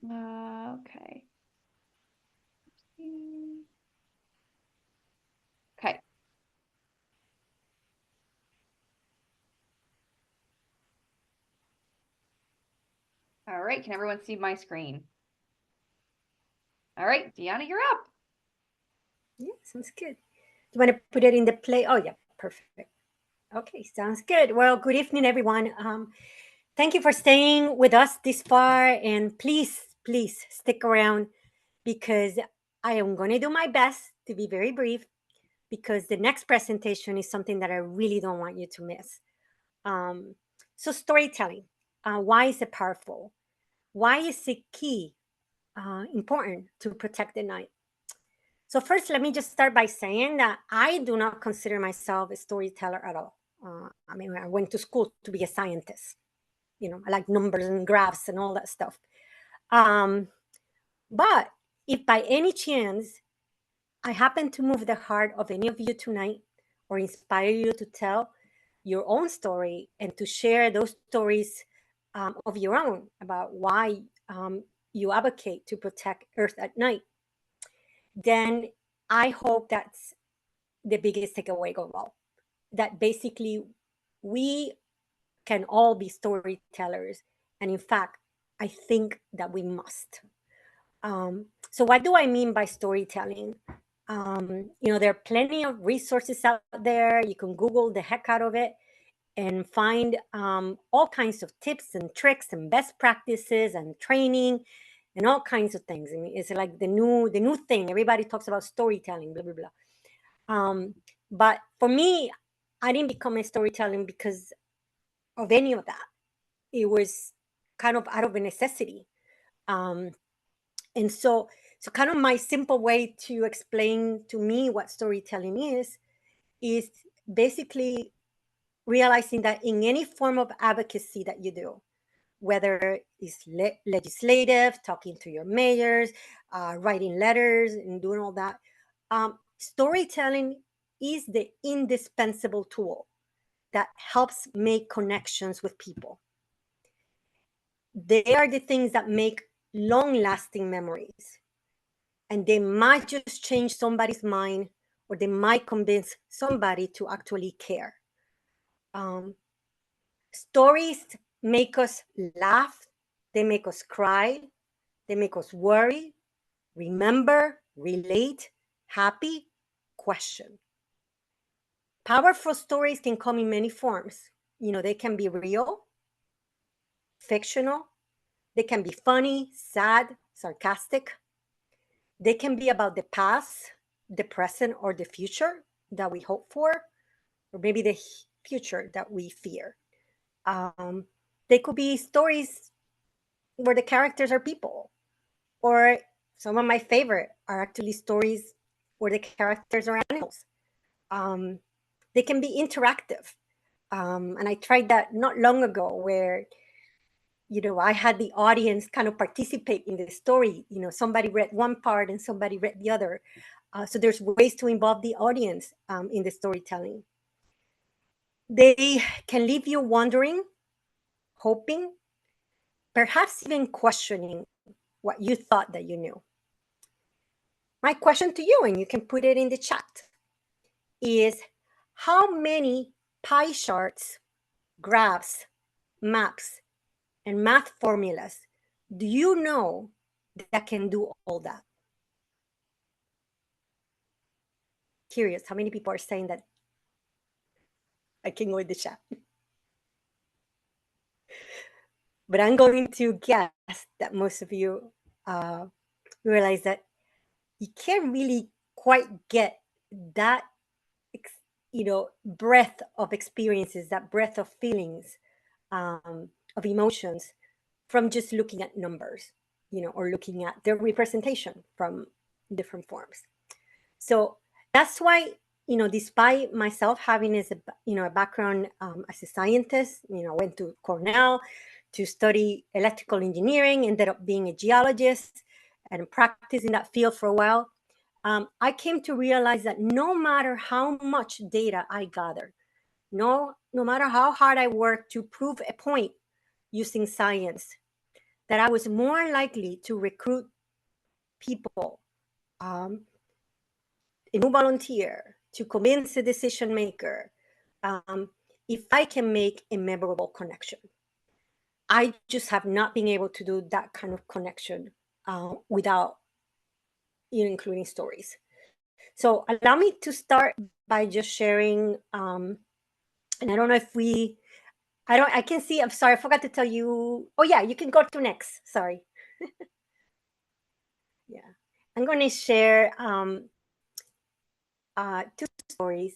Okay. Okay. All right, can everyone see my screen? All right, Deanna, you're up. Yeah, sounds good. Do you want to put it in the play? Oh, yeah, perfect. Okay, sounds good. Well, good evening, everyone. Thank you for staying with us this far, and please stick around because I am going to do my best to be very brief because the next presentation is something that I really don't want you to miss. So storytelling, why is it powerful? Why is it key, important to protect the night? So first, let me just start by saying that I do not consider myself a storyteller at all. I mean, I went to school to be a scientist. You know, I like numbers and graphs and all that stuff. But if by any chance I happen to move the heart of any of you tonight or inspire you to tell your own story and to share those stories of your own about why you advocate to protect Earth at night, then I hope that's the biggest takeaway overall. That basically we can all be storytellers. And in fact, I think that we must. So what do I mean by storytelling? There are plenty of resources out there. You can Google the heck out of it and find all kinds of tips and tricks and best practices and training and all kinds of things. I mean, it's like the new thing. Everybody talks about storytelling, blah, blah, blah. But for me, I didn't become a storytelling because of any of that. It was kind of out of a necessity. And so kind of my simple way to explain to me what storytelling is basically realizing that in any form of advocacy that you do, whether it's legislative, talking to your mayors, writing letters and doing all that, storytelling is the indispensable tool that helps make connections with people. They are the things that make long-lasting memories. And they might just change somebody's mind, or they might convince somebody to actually care. Stories make us laugh, they make us cry, they make us worry, remember, relate, happy, question. Powerful stories can come in many forms. They can be real, fictional, they can be funny, sad, sarcastic. They can be about the past, the present, or the future that we hope for, or maybe the future that we fear. They could be stories where the characters are people, or some of my favorite are actually stories where the characters are animals. They can be interactive. And I tried that not long ago where, I had the audience kind of participate in the story. Somebody read one part and somebody read the other. So there's ways to involve the audience in the storytelling. They can leave you wondering, hoping, perhaps even questioning what you thought that you knew. My question to you, and you can put it in the chat, is how many pie charts, graphs, maps, and math formulas do you know that can do all that? Curious, how many people are saying that? I can go in the chat. But I'm going to guess that most of you realize that you can't really quite get that, breadth of experiences, that breadth of feelings, of emotions from just looking at numbers, or looking at their representation from different forms. So that's why, despite myself having a background as a scientist, went to Cornell to study electrical engineering, ended up being a geologist and practicing that field for a while. I came to realize that no matter how much data I gather, no matter how hard I work to prove a point using science, that I was more likely to recruit people, a new volunteer, to convince a decision maker, if I can make a memorable connection. I just have not been able to do that kind of connection without including stories. So allow me to start by just sharing, and I don't know if I can see, I'm sorry, I forgot to tell you. Oh yeah, you can go to next, sorry. Yeah, I'm going to share 2 stories.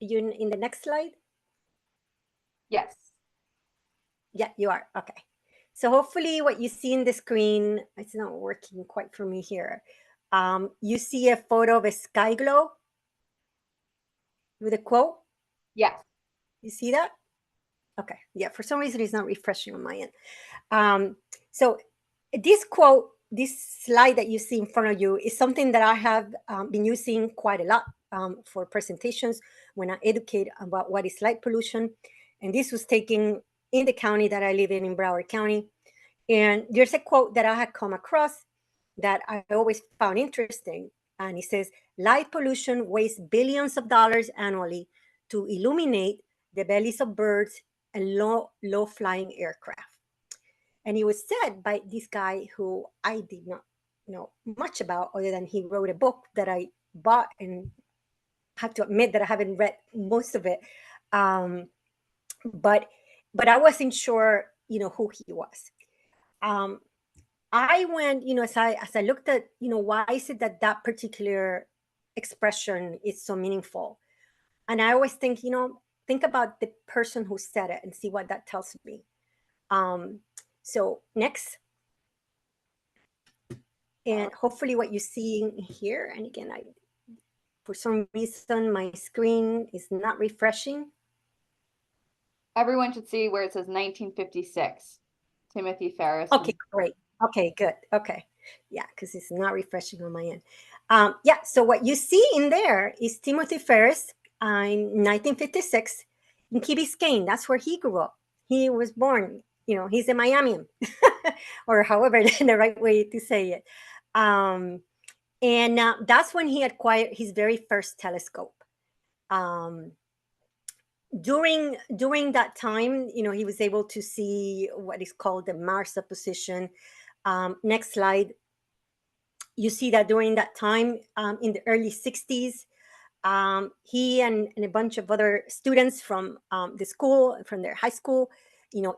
You in the next slide? Yes. Yeah, you are, okay. So hopefully what you see in the screen, it's not working quite for me here. You see a photo of a sky globe with a quote? Yes. You see that? Okay, yeah, for some reason it's not refreshing on my end. So this quote, this slide that you see in front of you is something that I have been using quite a lot for presentations when I educate about what is light pollution. And this was taken in the county that I live in Broward County. And there's a quote that I had come across that I always found interesting. And it says, light pollution wastes billions of dollars annually to illuminate the bellies of birds and low flying aircraft. And it was said by this guy who I did not know much about, other than he wrote a book that I bought, and have to admit that I haven't read most of it. But I wasn't sure, who he was. I went, as I looked at, why is it that that particular expression is so meaningful? And I always think, think about the person who said it and see what that tells me. So next. And hopefully what you see here, and again, for some reason, my screen is not refreshing. Everyone should see where it says 1956, Timothy Ferris. Okay, great. Okay, good. Okay. Yeah, because it's not refreshing on my end. Yeah, so what you see in there is Timothy Ferris in 1956 in Key Biscayne. That's where he grew up. He was born, he's a Miamian, or however the right way to say it. And that's when he acquired his very first telescope. During that time, he was able to see what is called the Mars opposition. Next slide. You see that during that time, in the early 60s, he and a bunch of other students from the school, from their high school,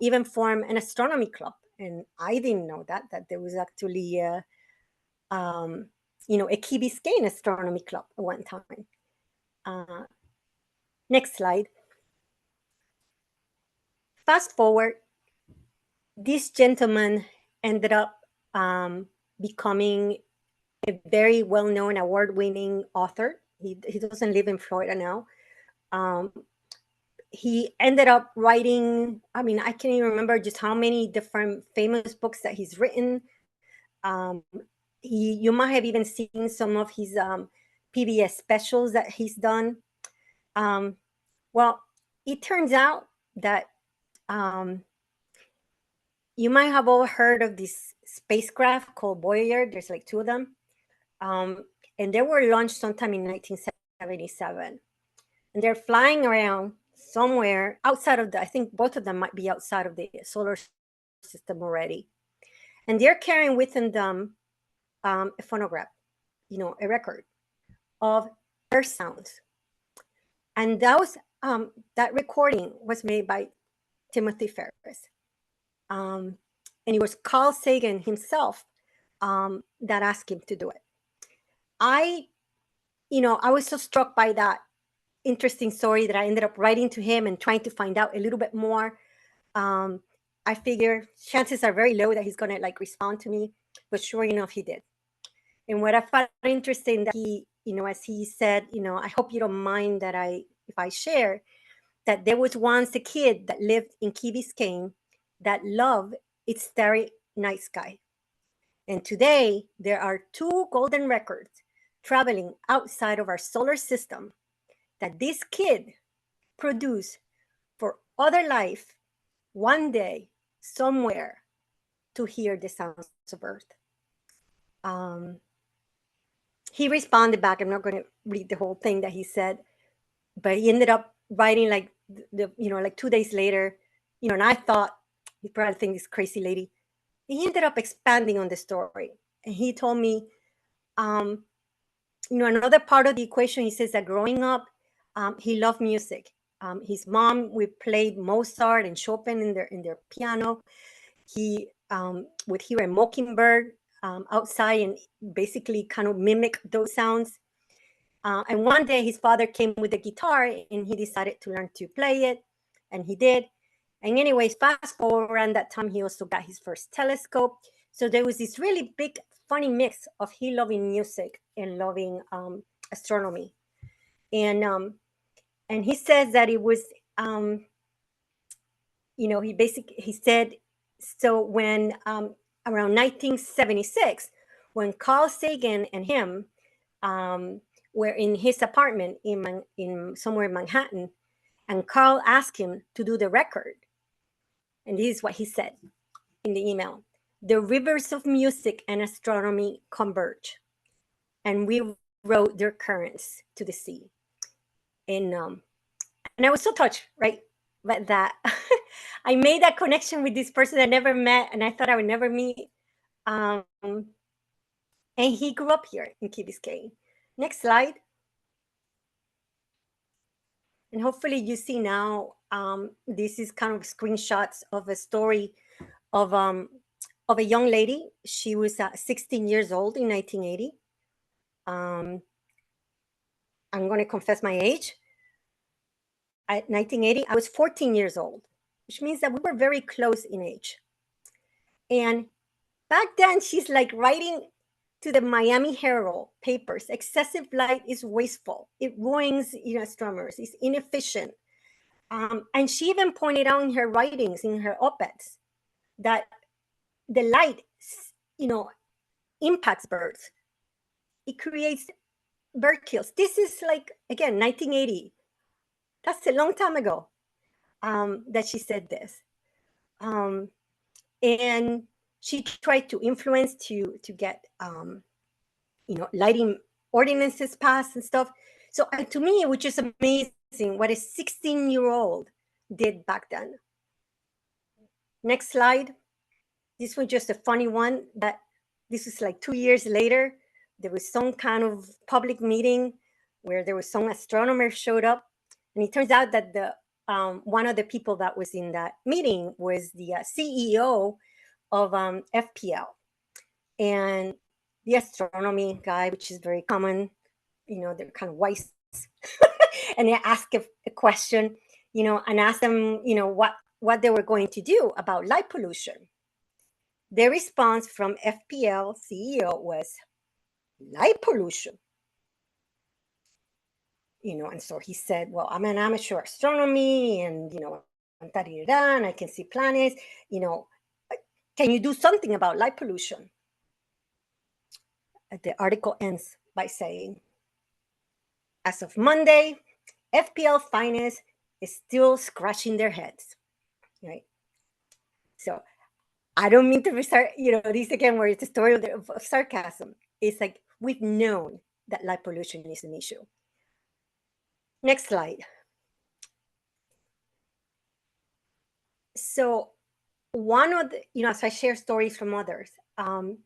even formed an astronomy club. And I didn't know that there was actually a Key Biscayne astronomy club at one time. Next slide. Fast forward, this gentleman ended up becoming a very well-known, award-winning author. He doesn't live in Florida now. He ended up writing, I can't even remember just how many different famous books that he's written. You might have even seen some of his PBS specials that he's done. Well, it turns out that you might have all heard of this spacecraft called Voyager. There's like 2 of them. And they were launched sometime in 1977. And they're flying around somewhere outside of I think both of them might be outside of the solar system already. And they're carrying within them a phonograph, a record of Earth sounds. And that recording was made by Timothy Ferris. And it was Carl Sagan himself that asked him to do it. I was so struck by that interesting story that I ended up writing to him and trying to find out a little bit more. I figure chances are very low that he's going to respond to me, but sure enough, he did. And what I found interesting that he, as he said, I hope you don't mind that if I share that there was once a kid that lived in Key Biscayne that loved its starry night sky. And today there are 2 golden records traveling outside of our solar system that this kid produced for other life one day somewhere to hear the sounds of Earth. He responded back. I'm not going to read the whole thing that he said, but he ended up writing like 2 days later, and I thought, he probably think this crazy lady. He ended up expanding on the story. And he told me, another part of the equation, he says that growing up, he loved music. His mom would play Mozart and Chopin in their piano. He would hear a mockingbird outside and basically kind of mimic those sounds. And one day his father came with a guitar and he decided to learn to play it, and he did. And anyways, fast forward around that time, he also got his first telescope. So there was this really big, funny mix of he loving music and loving astronomy. And he says that it was, he said, so when around 1976, when Carl Sagan and him were in his apartment in somewhere in Manhattan, and Carl asked him to do the record. And this is what he said in the email. the rivers of music and astronomy converge, and we rode their currents to the sea. And I was so touched, right? But that I made that connection with this person I never met, and I thought I would never meet. And he grew up here in Key Biscayne. Next slide. And hopefully you see now, this is kind of screenshots of a story of a young lady. She was 16 years old in 1980. I'm going to confess my age. At 1980, I was 14 years old, which means that we were very close in age. And back then, she's like writing to the Miami Herald papers, excessive light is wasteful. It ruins, astronomers. It's inefficient. And she even pointed out in her writings, in her op-eds, that the light, impacts birds. It creates bird kills. This is like, again, 1980. That's a long time ago that she said this. And she tried to influence to get, lighting ordinances passed and stuff. So to me, it was just amazing what a 16-year-old did back then. Next slide. This was just a funny one, that this was like 2 years later. There was some kind of public meeting where there was some astronomer showed up. And it turns out that the one of the people that was in that meeting was the CEO of FPL. And the astronomy guy, which is very common, they're kind of wise. And they asked a question, and asked them, what they were going to do about light pollution. Their response from FPL CEO was light pollution. And so he said, well, I'm an amateur astronomy, and, and I can see planets, can you do something about light pollution? The article ends by saying, as of Monday, FPL finance is still scratching their heads, right? So I don't mean to restart, this again, where it's a story of sarcasm. It's like, we've known that light pollution is an issue. Next slide. So one of the, as I share stories from others, and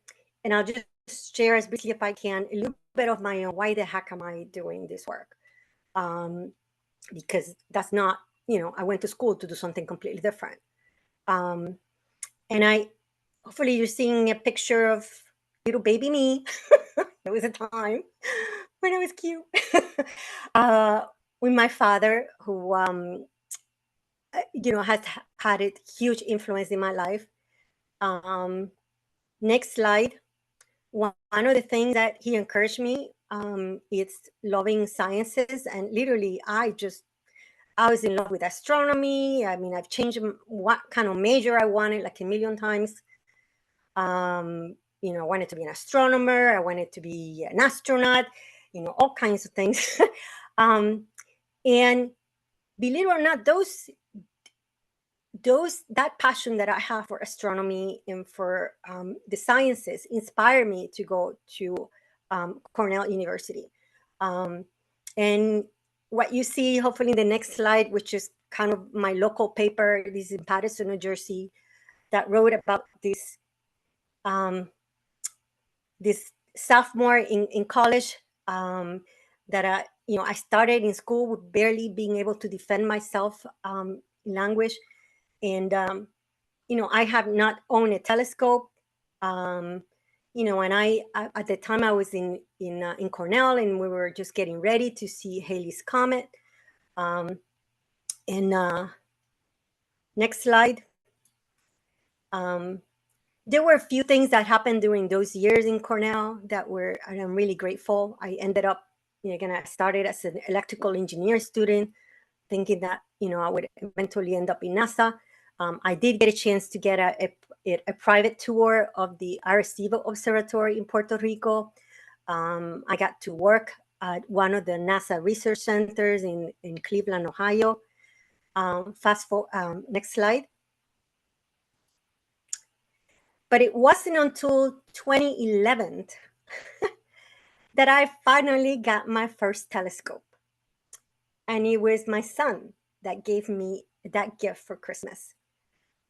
I'll just share as briefly if I can, a little bit of my own, why the heck am I doing this work? Because that's not, I went to school to do something completely different. And hopefully you're seeing a picture of little baby me. There was a time when I was cute. With my father, who, has had a huge influence in my life. Next slide. One of the things that he encouraged me is loving sciences. And literally, I was in love with astronomy. I mean, I've changed what kind of major I wanted like a million times. I wanted to be an astronomer. I wanted to be an astronaut, all kinds of things. And believe it or not, that passion that I have for astronomy and for the sciences inspired me to go to Cornell University. And what you see, hopefully in the next slide, which is kind of my local paper, this is in Paterson, New Jersey, that wrote about this this sophomore in college that I started in school with barely being able to defend myself in language. And, I have not owned a telescope, and at the time I was in Cornell, and we were just getting ready to see Halley's Comet. Next slide. There were a few things that happened during those years in Cornell and I'm really grateful. I ended up, I started as an electrical engineer student, thinking that, I would eventually end up in NASA. I did get a chance to get a private tour of the Arecibo Observatory in Puerto Rico. I got to work at one of the NASA research centers in Cleveland, Ohio. Next slide. But it wasn't until 2011 that I finally got my first telescope. And it was my son that gave me that gift for Christmas.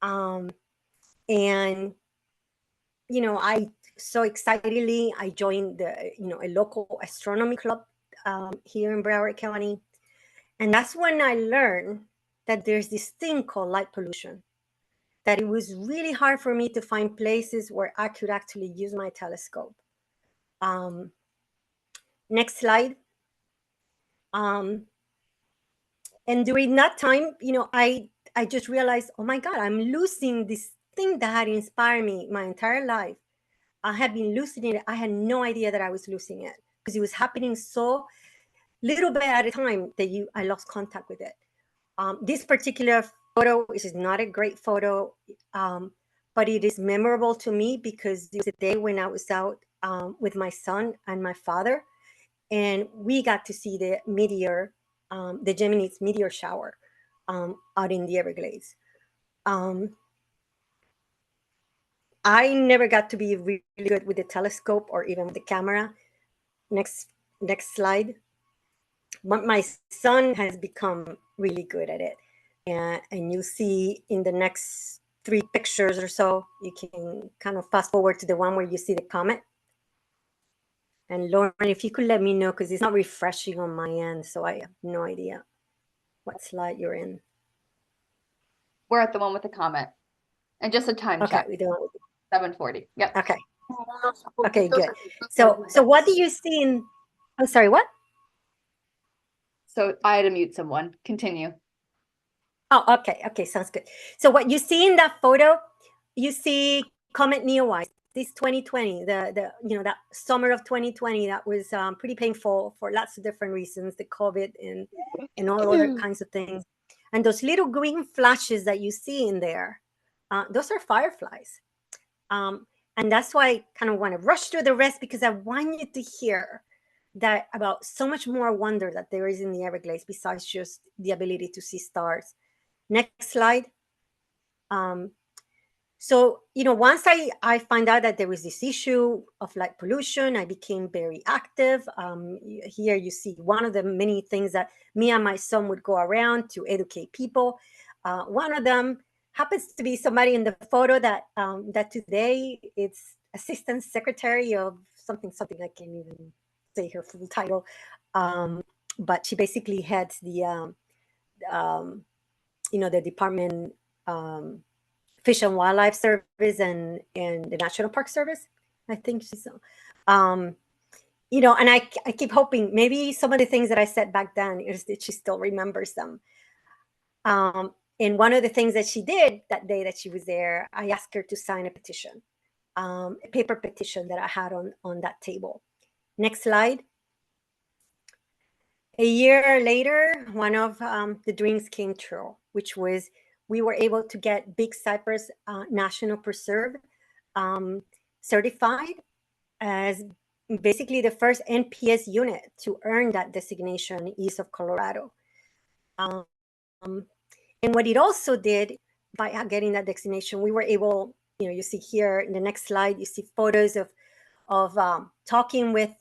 And, you know, I so excitedly, I joined the, you know, a local astronomy club here in Broward County. And that's when I learned that there's this thing called light pollution, that it was really hard for me to find places where I could actually use my telescope. Next slide. And during that time, you know, I just realized, oh my God, I'm losing this thing that had inspired me my entire life. I had been losing it. I had no idea that I was losing it because it was happening so little bit at a time that I lost contact with it. This particular photo is not a great photo, but it is memorable to me because it was a day when I was out with my son and my father, and we got to see the meteor, the Gemini's meteor shower out in the Everglades. I never got to be really good with the telescope or even with the camera. Next slide. But my son has become really good at it. And you see in the next 3 pictures or so, you can kind of fast forward to the one where you see the comet. And Lauren, if you could let me know, because it's not refreshing on my end, so I have no idea what slide you're in. We're at the one with the comment. And just a time Okay, check. we don't. 7:40. Yep. Okay. Okay, good. So what do you see in? I'm sorry, what? So I had to mute someone. Continue. Oh, okay. Okay, sounds good. So what you see in that photo, you see Comet Neowise. This 2020, the you know, that summer of 2020, that was pretty painful for lots of different reasons, the COVID and all other kinds of things. And those little green flashes that you see in there, those are fireflies. And that's why I kind of want to rush through the rest, because I want you to hear that about so much more wonder that there is in the Everglades besides just the ability to see stars. Next slide. So, you know, once I found out that there was this issue of light pollution, I became very active. Here you see one of the many things that me and my son would go around to educate people. One of them happens to be somebody in the photo that that today it's Assistant Secretary of something. I can't even say her full title, but she basically heads the you know, the Department Fish and Wildlife Service and the National Park Service. I think she's, you know, and I keep hoping maybe some of the things that I said back then is that she still remembers them. And one of the things that she did that day that she was there, I asked her to sign a petition, a paper petition that I had on that table. Next slide. A year later, one of the dreams came true, which was we were able to get Big Cypress National Preserve certified as basically the first NPS unit to earn that designation east of Colorado. And what it also did by getting that designation, we were able, you know, you see here in the next slide, you see photos of talking with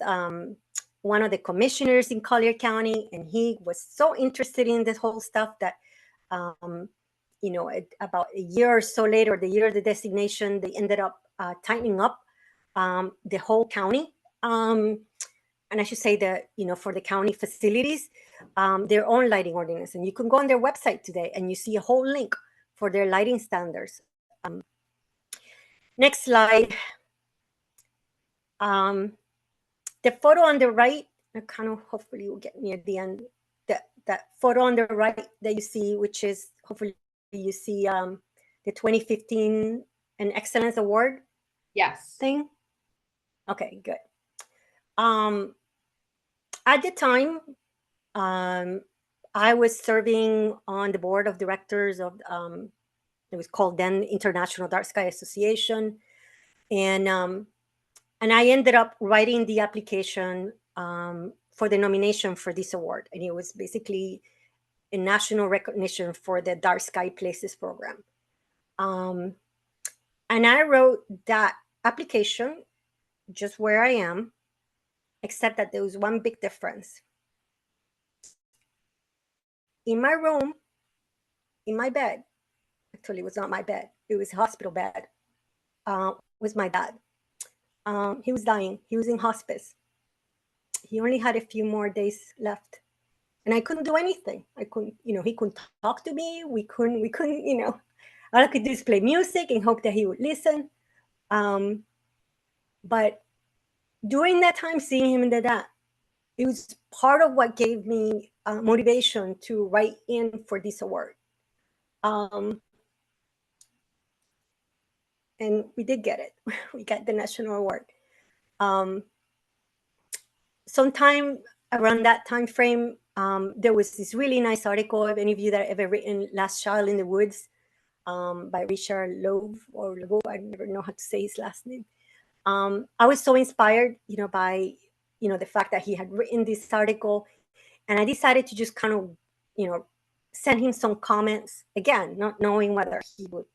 one of the commissioners in Collier County, and he was so interested in this whole stuff that, you know, about a year or so later, the year of the designation, they ended up tightening up the whole county. And I should say that, you know, for the county facilities, their own lighting ordinance. And you can go on their website today and you see a whole link for their lighting standards. Next slide. The photo on the right, I kind of hopefully will get near the end. That photo on the right that you see, which is hopefully you see the 2015 an Excellence Award. Yes. Thing. Okay, good. At the time, I was serving on the board of directors of it was called then International Dark Sky Association, and I ended up writing the application for the nomination for this award, and it was basically a national recognition for the Dark Sky Places program. And I wrote that application just where I am, except that there was one big difference. In my room, in my bed, actually it was not my bed, it was a hospital bed, was my dad. He was dying. He was in hospice. He only had a few more days left. And I couldn't do anything. I couldn't, he couldn't talk to me. We couldn't, all I could do is play music and hope that he would listen. But during that time, seeing him in that, it was part of what gave me motivation to write in for this award. And we did get it. We got the national award. Sometime around that time frame, there was this really nice article, if any of you that have ever written Last Child in the Woods, by Richard Loeb, or Lebeau, I never know how to say his last name. I was so inspired, by, the fact that he had written this article, and I decided to just kind of, send him some comments, again, not knowing whether he would,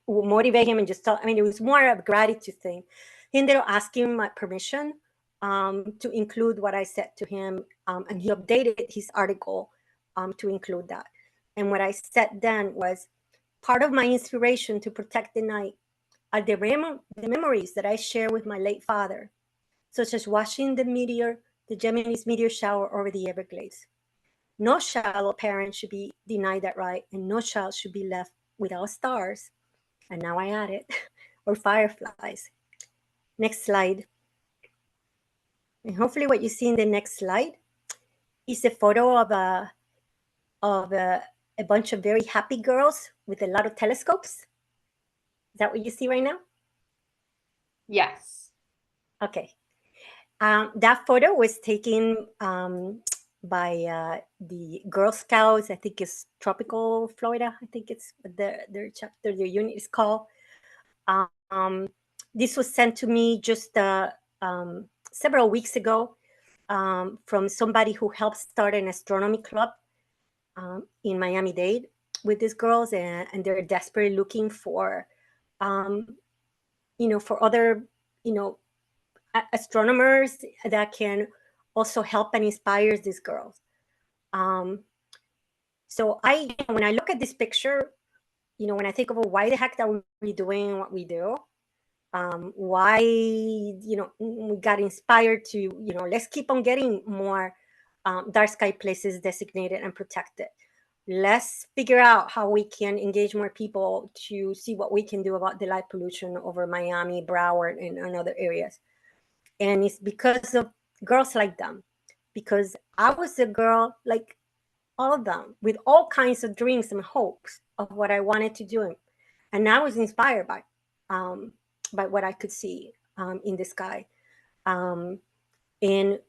motivate him and just tell, it was more of a gratitude thing. He ended up asking my permission to include what I said to him, and he updated his article to include that. And what I said then was, part of my inspiration to protect the night are the memories that I share with my late father, such as watching the Gemini's meteor shower over the Everglades. No child or parent should be denied that right, and no child should be left without stars. And now I add it, or fireflies. Next slide. And hopefully what you see in the next slide is a photo of a bunch of very happy girls with a lot of telescopes. Is that what you see right now? Yes. Okay. That photo was taken by the Girl Scouts. I think it's Tropical Florida. I think it's their chapter, their unit is called. This was sent to me just several weeks ago from somebody who helped start an astronomy club in Miami-Dade with these girls, and they're desperately looking for, for other, astronomers that can also help and inspire these girls. So when I look at this picture, when I think of why the heck are we doing what we do, why, we got inspired to, let's keep on getting more dark sky places designated and protected. Let's figure out how we can engage more people to see what we can do about the light pollution over Miami, Broward, and other areas. And it's because of girls like them, because I was a girl like all of them, with all kinds of dreams and hopes of what I wanted to do. And I was inspired by what I could see in the sky. And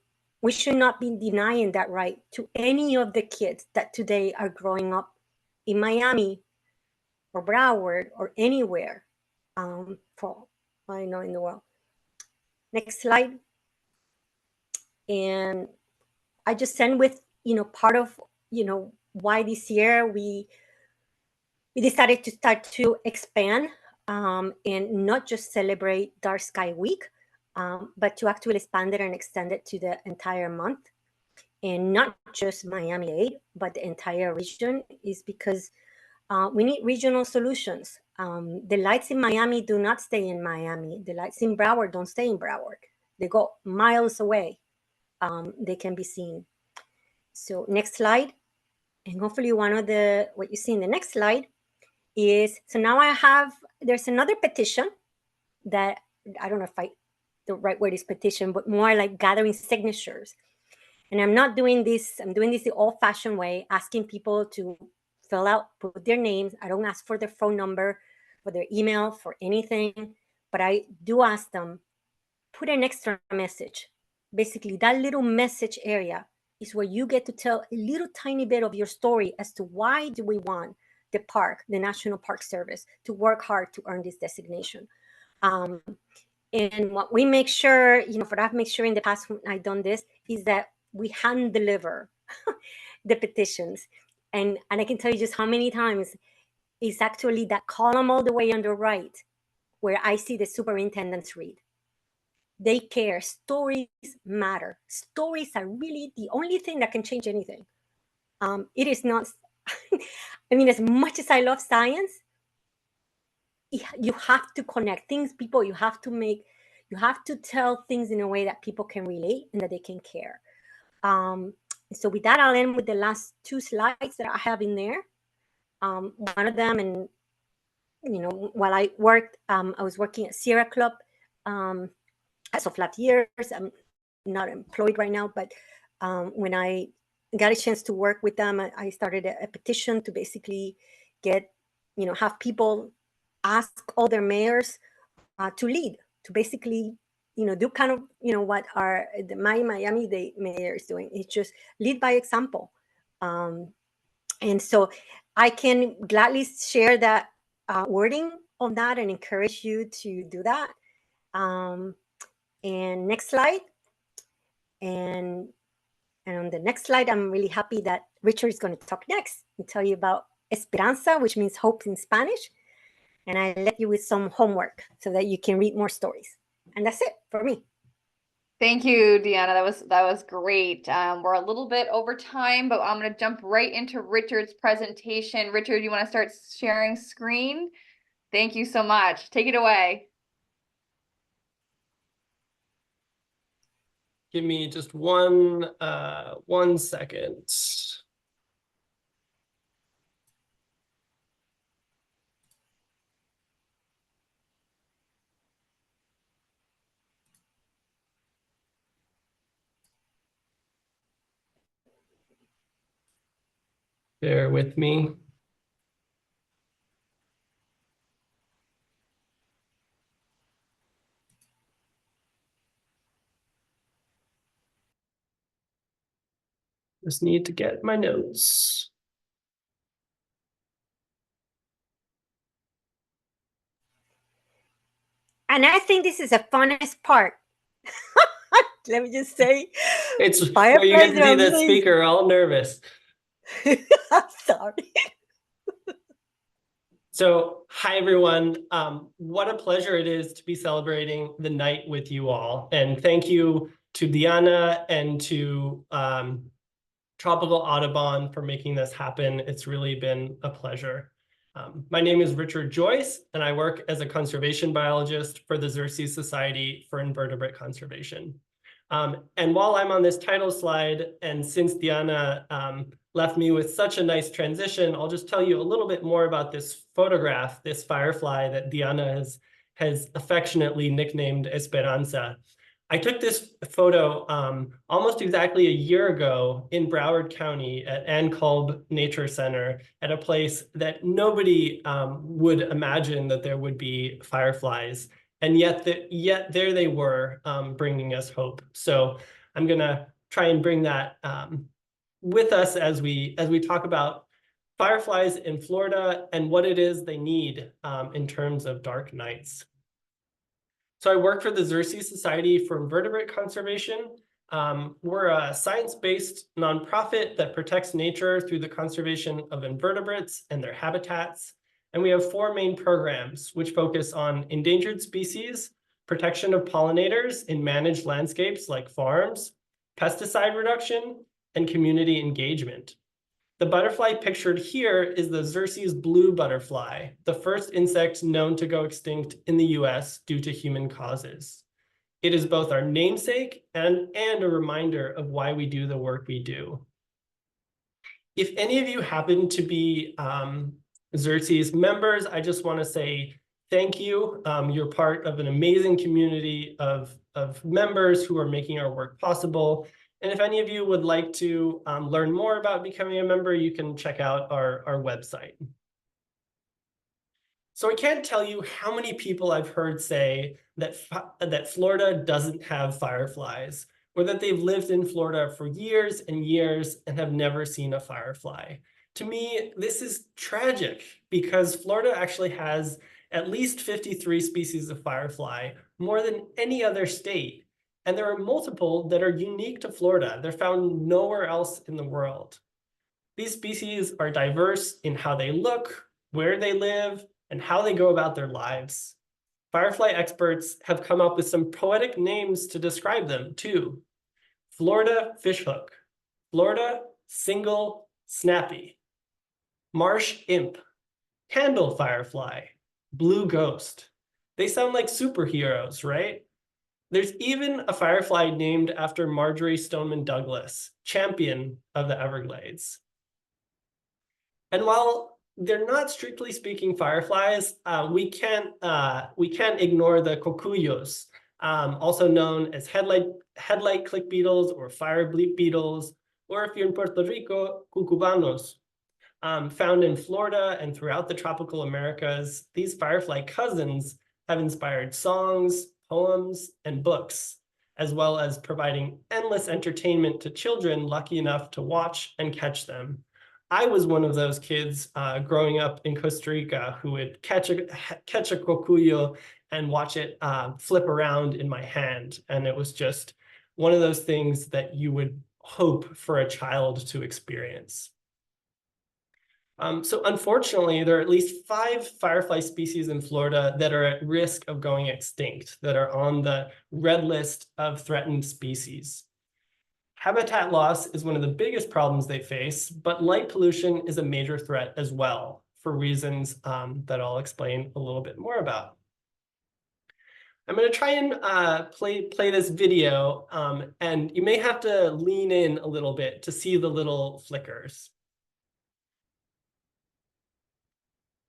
we should not be denying that right to any of the kids that today are growing up in Miami or Broward or anywhere for I know in the world. Next slide. And I just send with, part of, why this year we decided to start to expand and not just celebrate Dark Sky Week, but to actually expand it and extend it to the entire month. And not just Miami-Dade, but the entire region, is because we need regional solutions. The lights in Miami do not stay in Miami. The lights in Broward don't stay in Broward. They go miles away. They can be seen. So next slide. And hopefully what you see in the next slide is, so now there's another petition that, I don't know if the right word is petition, but more like gathering signatures. And I'm doing this the old-fashioned way, asking people to fill out, put their names. I don't ask for their phone number, for their email, for anything, but I do ask them, put an extra message. Basically, that little message area is where you get to tell a little tiny bit of your story as to why do we want the park, the National Park Service, to work hard to earn this designation. And what we make sure, what I've made sure in the past when I've done this, is that we hand deliver the petitions. And I can tell you just how many times is actually that column all the way on the right, where I see the superintendents read. They care. Stories matter. Stories are really the only thing that can change anything. It is not, I mean, as much as I love science, you have to connect things, people. You have to tell things in a way that people can relate and that they can care. So with that, I'll end with the last 2 slides that I have in there. One of them, and while I worked, I was working at Sierra Club as of last years. I'm not employed right now, but when I got a chance to work with them, I started a petition to basically get, have people ask all their mayors to lead, to basically, do kind of, what the Miami-Dade mayor is doing. It's just lead by example. And so I can gladly share that wording on that and encourage you to do that. And next slide. And on the next slide, I'm really happy that Richard is going to talk next and tell you about Esperanza, which means hope in Spanish. And I left you with some homework so that you can read more stories. And that's it for me. Thank you, Deanna. That was great. We're a little bit over time, but I'm going to jump right into Richard's presentation. Richard, you want to start sharing screen? Thank you so much. Take it away. Give me just one second. Bear with me. Just need to get my notes. And I think this is the funnest part. Let me just say, It's where you get to see that speaker all nervous. I'm sorry. So, hi everyone. What a pleasure it is to be celebrating the night with you all. And thank you to Diana and to Tropical Audubon for making this happen. It's really been a pleasure. My name is Richard Joyce, and I work as a conservation biologist for the Xerces Society for Invertebrate Conservation. And while I'm on this title slide, and since Diana left me with such a nice transition, I'll just tell you a little bit more about this photograph, this firefly that Diana has affectionately nicknamed Esperanza. I took this photo almost exactly a year ago in Broward County at Ann Kolb Nature Center at a place that nobody would imagine that there would be fireflies. And yet there they were, bringing us hope. So I'm gonna try and bring that with us as we talk about fireflies in Florida and what it is they need in terms of dark nights. So I work for the Xerces Society for Invertebrate Conservation. We're a science-based nonprofit that protects nature through the conservation of invertebrates and their habitats. And we have 4 main programs, which focus on endangered species, protection of pollinators in managed landscapes like farms, pesticide reduction, and community engagement. The butterfly pictured here is the Xerces blue butterfly, the first insect known to go extinct in the US due to human causes. It is both our namesake and a reminder of why we do the work we do. If any of you happen to be Xerces members, I just want to say thank you. You're part of an amazing community of members who are making our work possible. And if any of you would like to learn more about becoming a member, you can check out our website. So I can't tell you how many people I've heard say that Florida doesn't have fireflies, or that they've lived in Florida for years and years and have never seen a firefly. To me, this is tragic because Florida actually has at least 53 species of firefly, more than any other state. And there are multiple that are unique to Florida. They're found nowhere else in the world. These species are diverse in how they look, where they live, and how they go about their lives. Firefly experts have come up with some poetic names to describe them too. Florida fishhook, Florida single snappy, marsh imp, candle firefly, blue ghost. They sound like superheroes, right? There's even a firefly named after Marjorie Stoneman Douglas, champion of the Everglades. And while they're not strictly speaking fireflies, we can't ignore the cocuyos, also known as headlight click beetles or fire bleep beetles, or if you're in Puerto Rico, cucubanos. Found in Florida and throughout the tropical Americas, these firefly cousins have inspired songs, poems, and books, as well as providing endless entertainment to children lucky enough to watch and catch them. I was one of those kids growing up in Costa Rica who would catch a cocuyo and watch it flip around in my hand. And it was just one of those things that you would hope for a child to experience. So unfortunately, there are at least 5 firefly species in Florida that are at risk of going extinct, that are on the red list of threatened species. Habitat loss is one of the biggest problems they face, but light pollution is a major threat as well, for reasons that I'll explain a little bit more about. I'm going to try and play this video, and you may have to lean in a little bit to see the little flickers.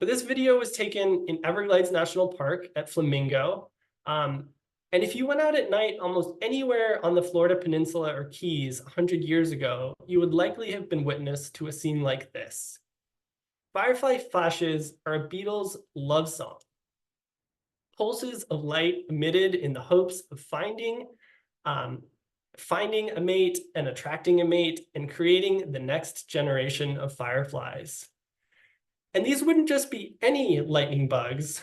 But this video was taken in Everglades National Park at Flamingo. And if you went out at night almost anywhere on the Florida Peninsula or Keys 100 years ago, you would likely have been witness to a scene like this. Firefly flashes are a beetle's love song. Pulses of light emitted in the hopes of finding a mate and attracting a mate and creating the next generation of fireflies. And these wouldn't just be any lightning bugs.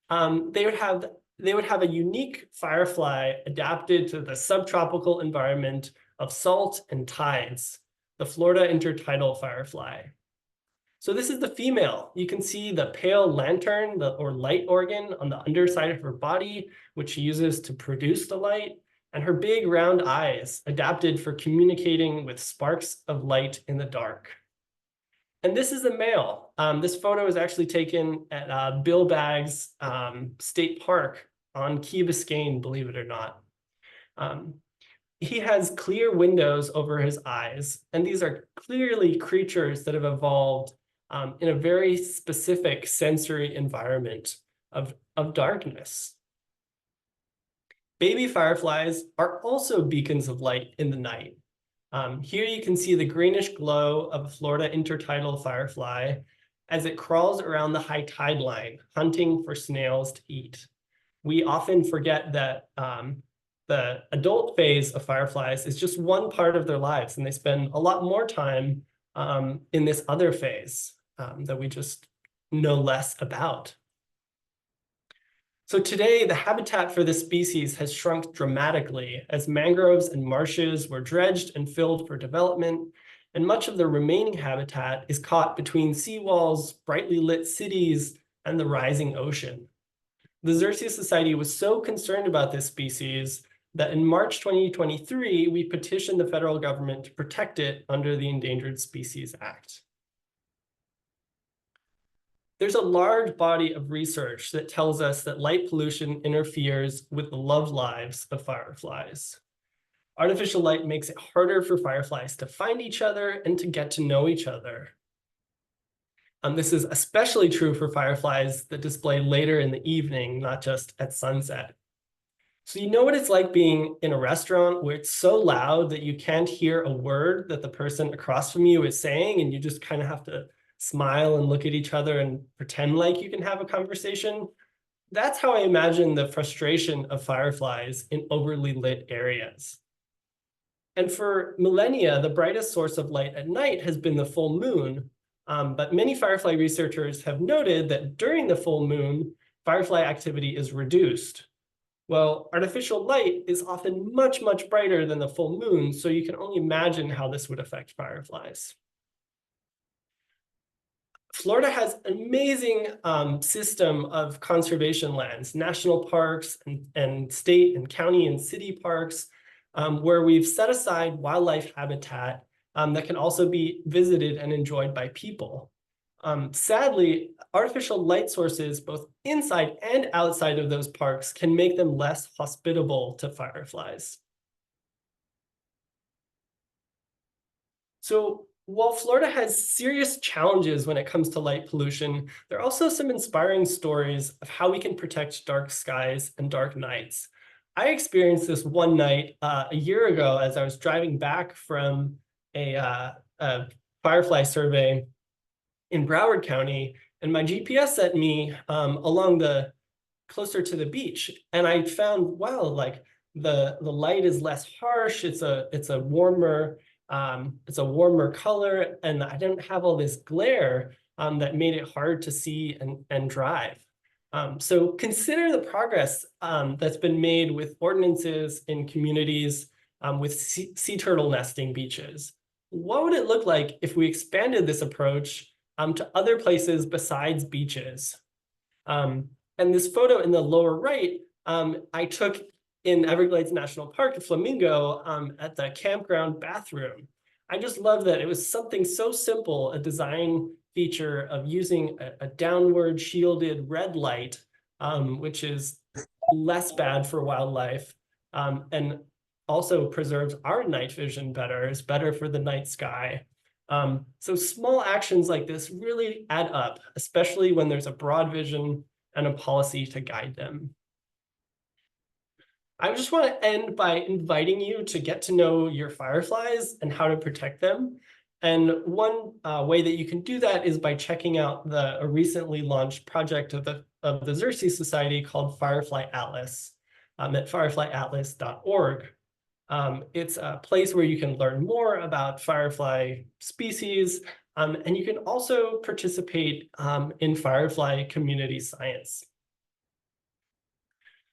They would have a unique firefly adapted to the subtropical environment of salt and tides, the Florida intertidal firefly. So this is the female. You can see the pale lantern or light organ on the underside of her body, which she uses to produce the light, and her big round eyes adapted for communicating with sparks of light in the dark. And this is the male. This photo is actually taken at Bill Baggs State Park on Key Biscayne, believe it or not. He has clear windows over his eyes, and these are clearly creatures that have evolved in a very specific sensory environment of darkness. Baby fireflies are also beacons of light in the night. Here you can see the greenish glow of a Florida intertidal firefly as it crawls around the high tide line, hunting for snails to eat. We often forget that the adult phase of fireflies is just one part of their lives, and they spend a lot more time in this other phase that we just know less about. So today, the habitat for this species has shrunk dramatically as mangroves and marshes were dredged and filled for development, and much of the remaining habitat is caught between seawalls, brightly lit cities, and the rising ocean. The Xerces Society was so concerned about this species that in March 2023, we petitioned the federal government to protect it under the Endangered Species Act. There's a large body of research that tells us that light pollution interferes with the love lives of fireflies. Artificial light makes it harder for fireflies to find each other and to get to know each other. This is especially true for fireflies that display later in the evening, not just at sunset. So you know what it's like being in a restaurant where it's so loud that you can't hear a word that the person across from you is saying, and you just kind of have to smile and look at each other and pretend like you can have a conversation. That's how I imagine the frustration of fireflies in overly lit areas. And for millennia, the brightest source of light at night has been the full moon. But many firefly researchers have noted that during the full moon, firefly activity is reduced. Well, artificial light is often much, much brighter than the full moon, so you can only imagine how this would affect fireflies. Florida has an amazing system of conservation lands, national parks and state and county and city parks, where we've set aside wildlife habitat that can also be visited and enjoyed by people. Sadly, artificial light sources, both inside and outside of those parks, can make them less hospitable to fireflies. So while Florida has serious challenges when it comes to light pollution, there are also some inspiring stories of how we can protect dark skies and dark nights. I experienced this one night a year ago as I was driving back from a firefly survey in Broward County, and my GPS sent me along closer to the beach, and I found, wow, like the light is less harsh. It's a warmer color, and I didn't have all this glare that made it hard to see and drive. So consider the progress that's been made with ordinances in communities with sea turtle nesting beaches. What would it look like if we expanded this approach to other places besides beaches? And this photo in the lower right, I took in Everglades National Park at Flamingo at the campground bathroom. I just love that it was something so simple, a design feature of using a downward shielded red light, which is less bad for wildlife and also preserves our night vision better, is better for the night sky. So small actions like this really add up, especially when there's a broad vision and a policy to guide them. I just want to end by inviting you to get to know your fireflies and how to protect them. And one way that you can do that is by checking out a recently launched project of the Xerces Society called Firefly Atlas at fireflyatlas.org. It's a place where you can learn more about firefly species, and you can also participate in firefly community science.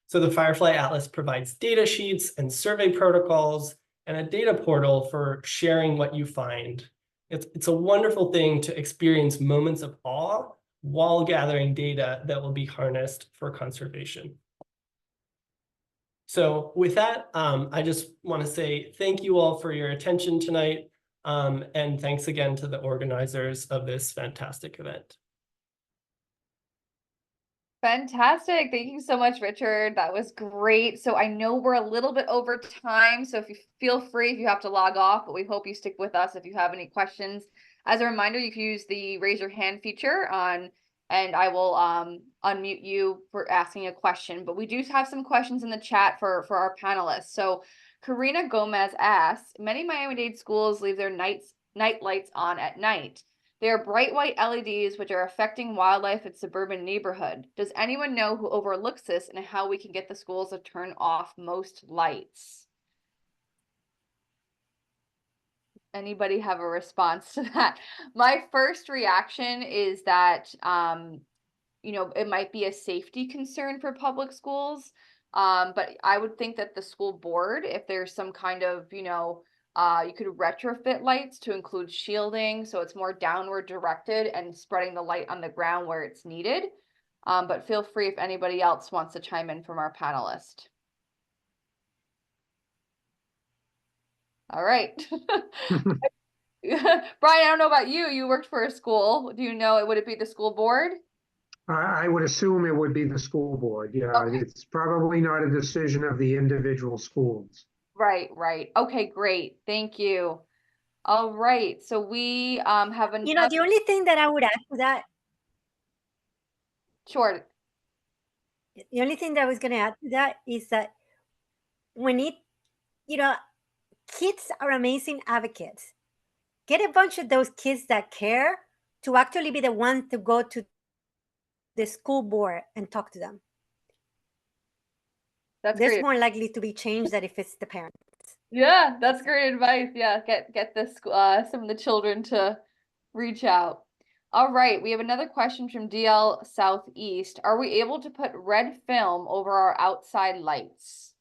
So the Firefly Atlas provides data sheets and survey protocols and a data portal for sharing what you find. It's a wonderful thing to experience moments of awe while gathering data that will be harnessed for conservation. So with that, I just want to say thank you all for your attention tonight, and thanks again to the organizers of this fantastic event. Fantastic. Thank you so much, Richard. That was great. So I know we're a little bit over time, so if you feel free if you have to log off, but we hope you stick with us if you have any questions. As a reminder, you can use the raise your hand feature and I will unmute you for asking a question. But we do have some questions in the chat for our panelists. So Karina Gomez asks, many Miami-Dade schools leave their night lights on at night. They are bright white LEDs which are affecting wildlife in suburban neighborhood. Does anyone know who overlooks this and how we can get the schools to turn off most lights? Anybody have a response to that? My first reaction is that, you know, it might be a safety concern for public schools. But I would think that the school board, if there's some kind of, you know, you could retrofit lights to include shielding, so it's more downward directed and spreading the light on the ground where it's needed. But feel free if anybody else wants to chime in from our panelist. All right. Brian, I don't know about you. You worked for a school. Do you know, would it be the school board? I would assume it would be the school board. Yeah, Okay. it's probably not a decision of the individual schools. Right, right. Okay, great. Thank you. All right. So we have another. You know, the only thing that I would add to that, Sure. the only thing that I was going to add to that is that when you know, kids are amazing advocates. Get a bunch of those kids that care to actually be the one to go to the school board and talk to them. That's There's great. more likely to be change than if it's the parents. Yeah, that's great advice. Yeah, get this some of the children to reach out. All right, we have another question from DL Southeast. Are we able to put red film over our outside lights?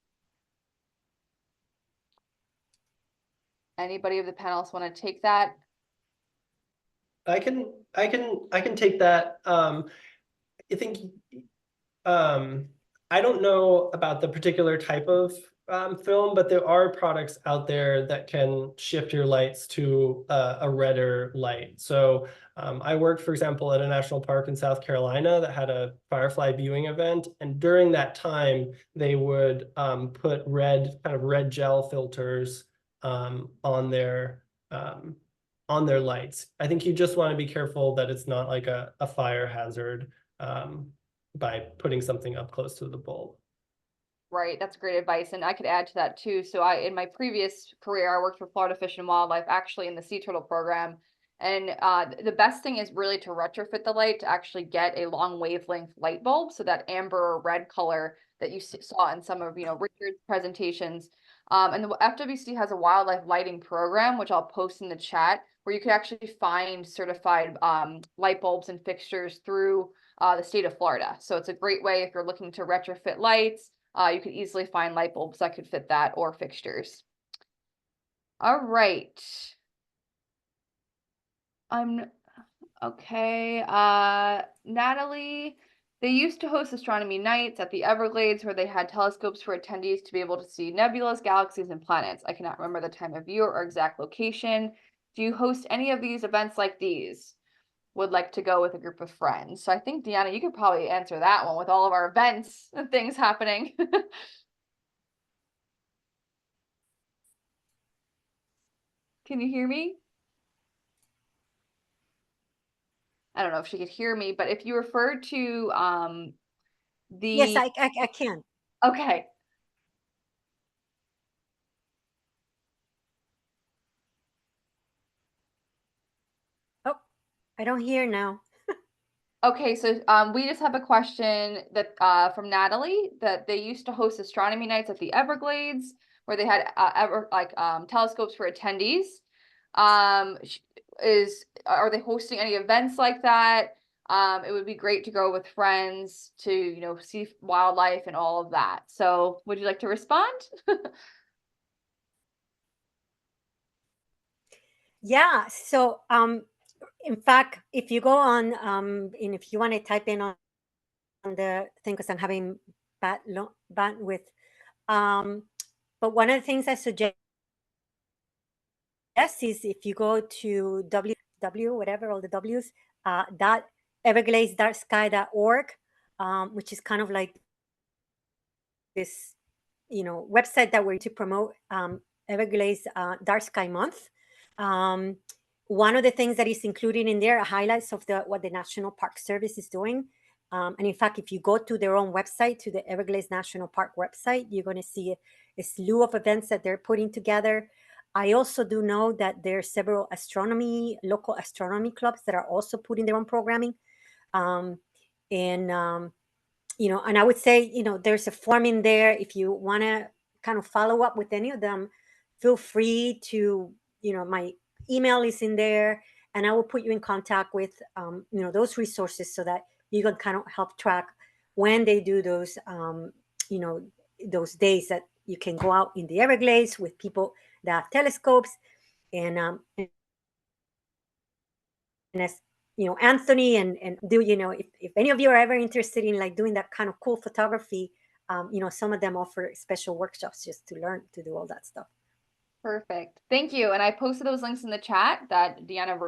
Anybody of the panelists want to take that? I can take that. I think I don't know about the particular type of film, but there are products out there that can shift your lights to a redder light. So I worked, for example, at a national park in South Carolina that had a firefly viewing event, and during that time, they would put kind of red gel filters on their lights. I think you just want to be careful that it's not like a fire hazard by putting something up close to the bulb. Right, that's great advice, and I could add to that too. So in my previous career, I worked for Florida Fish and Wildlife, actually in the sea turtle program. And the best thing is really to retrofit the light to actually get a long wavelength light bulb, so that amber or red color that you saw in some of Richard's presentations. And the FWC has a wildlife lighting program, which I'll post in the chat, where you could actually find certified light bulbs and fixtures through the state of Florida. So it's a great way if you're looking to retrofit lights. You could easily find light bulbs that could fit that, or fixtures. All right. Okay. Natalie, they used to host astronomy nights at the Everglades where they had telescopes for attendees to be able to see nebulas, galaxies, and planets. I cannot remember the time of year or exact location. Do you host any of these events like these? Would like to go with a group of friends. So I think, Deanna, you could probably answer that one with all of our events and things happening. Can you hear me? I don't know if she could hear me, but if you refer to Yes, I can. Okay. Oh, I don't hear now. Okay, so we just have a question that from Natalie, that they used to host astronomy nights at the Everglades where they had telescopes for attendees. Are they hosting any events like that? It would be great to go with friends to see wildlife and all of that. So would you like to respond? Yeah, so in fact, if you go on and if you want to type in on the thing, because I'm having bad bandwidth, but one of the things I suggest is if you go to whatever, all the W's, dot evergladesdarksky.org, which is kind of like this website that we're to promote Everglades Dark Sky Month. One of the things that is included in there are highlights of what the National Park Service is doing. And in fact, if you go to their own website, to the Everglades National Park website, you're going to see a slew of events that they're putting together. I also do know that there are several local astronomy clubs that are also putting their own programming. And I would say, there's a form in there. If you want to kind of follow up with any of them, feel free to, my email is in there, and I will put you in contact with, those resources so that you can kind of help track when they do those, those days that you can go out in the Everglades with people that have telescopes. And as Anthony and do, if any of you are ever interested in like doing that kind of cool photography, some of them offer special workshops just to learn to do all that stuff. Perfect. Thank you. And I posted those links in the chat that Deanna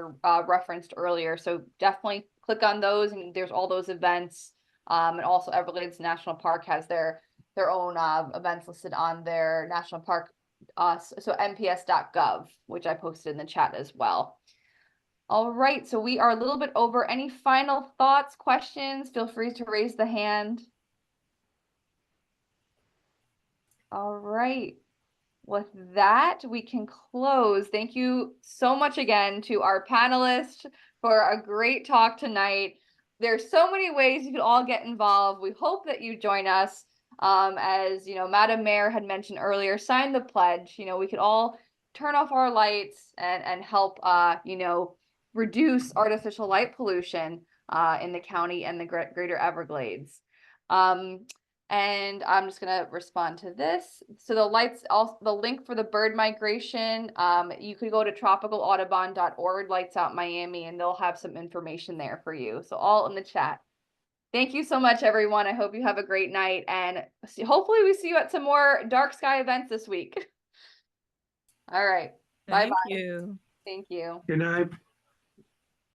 referenced earlier. So definitely click on those, and there's all those events. And also Everglades National Park has their own events listed on their national park. So nps.gov, which I posted in the chat as well. All right. So we are a little bit over. Any final thoughts, questions? Feel free to raise the hand. All right. With that, we can close. Thank you so much again to our panelists for a great talk tonight. There's so many ways you can all get involved. We hope that you join us. As Madam Mayor had mentioned earlier, sign the pledge. We could all turn off our lights and help reduce artificial light pollution in the county and the Greater Everglades. And I'm just gonna respond to this. So the lights, also the link for the bird migration, you could go to tropicalaudubon.org, Lights Out Miami, and they'll have some information there for you. So all in the chat. Thank you so much, everyone. I hope you have a great night, and hopefully we see you at some more dark sky events this week. All right. Bye-bye. Thank you. Thank you. Good night.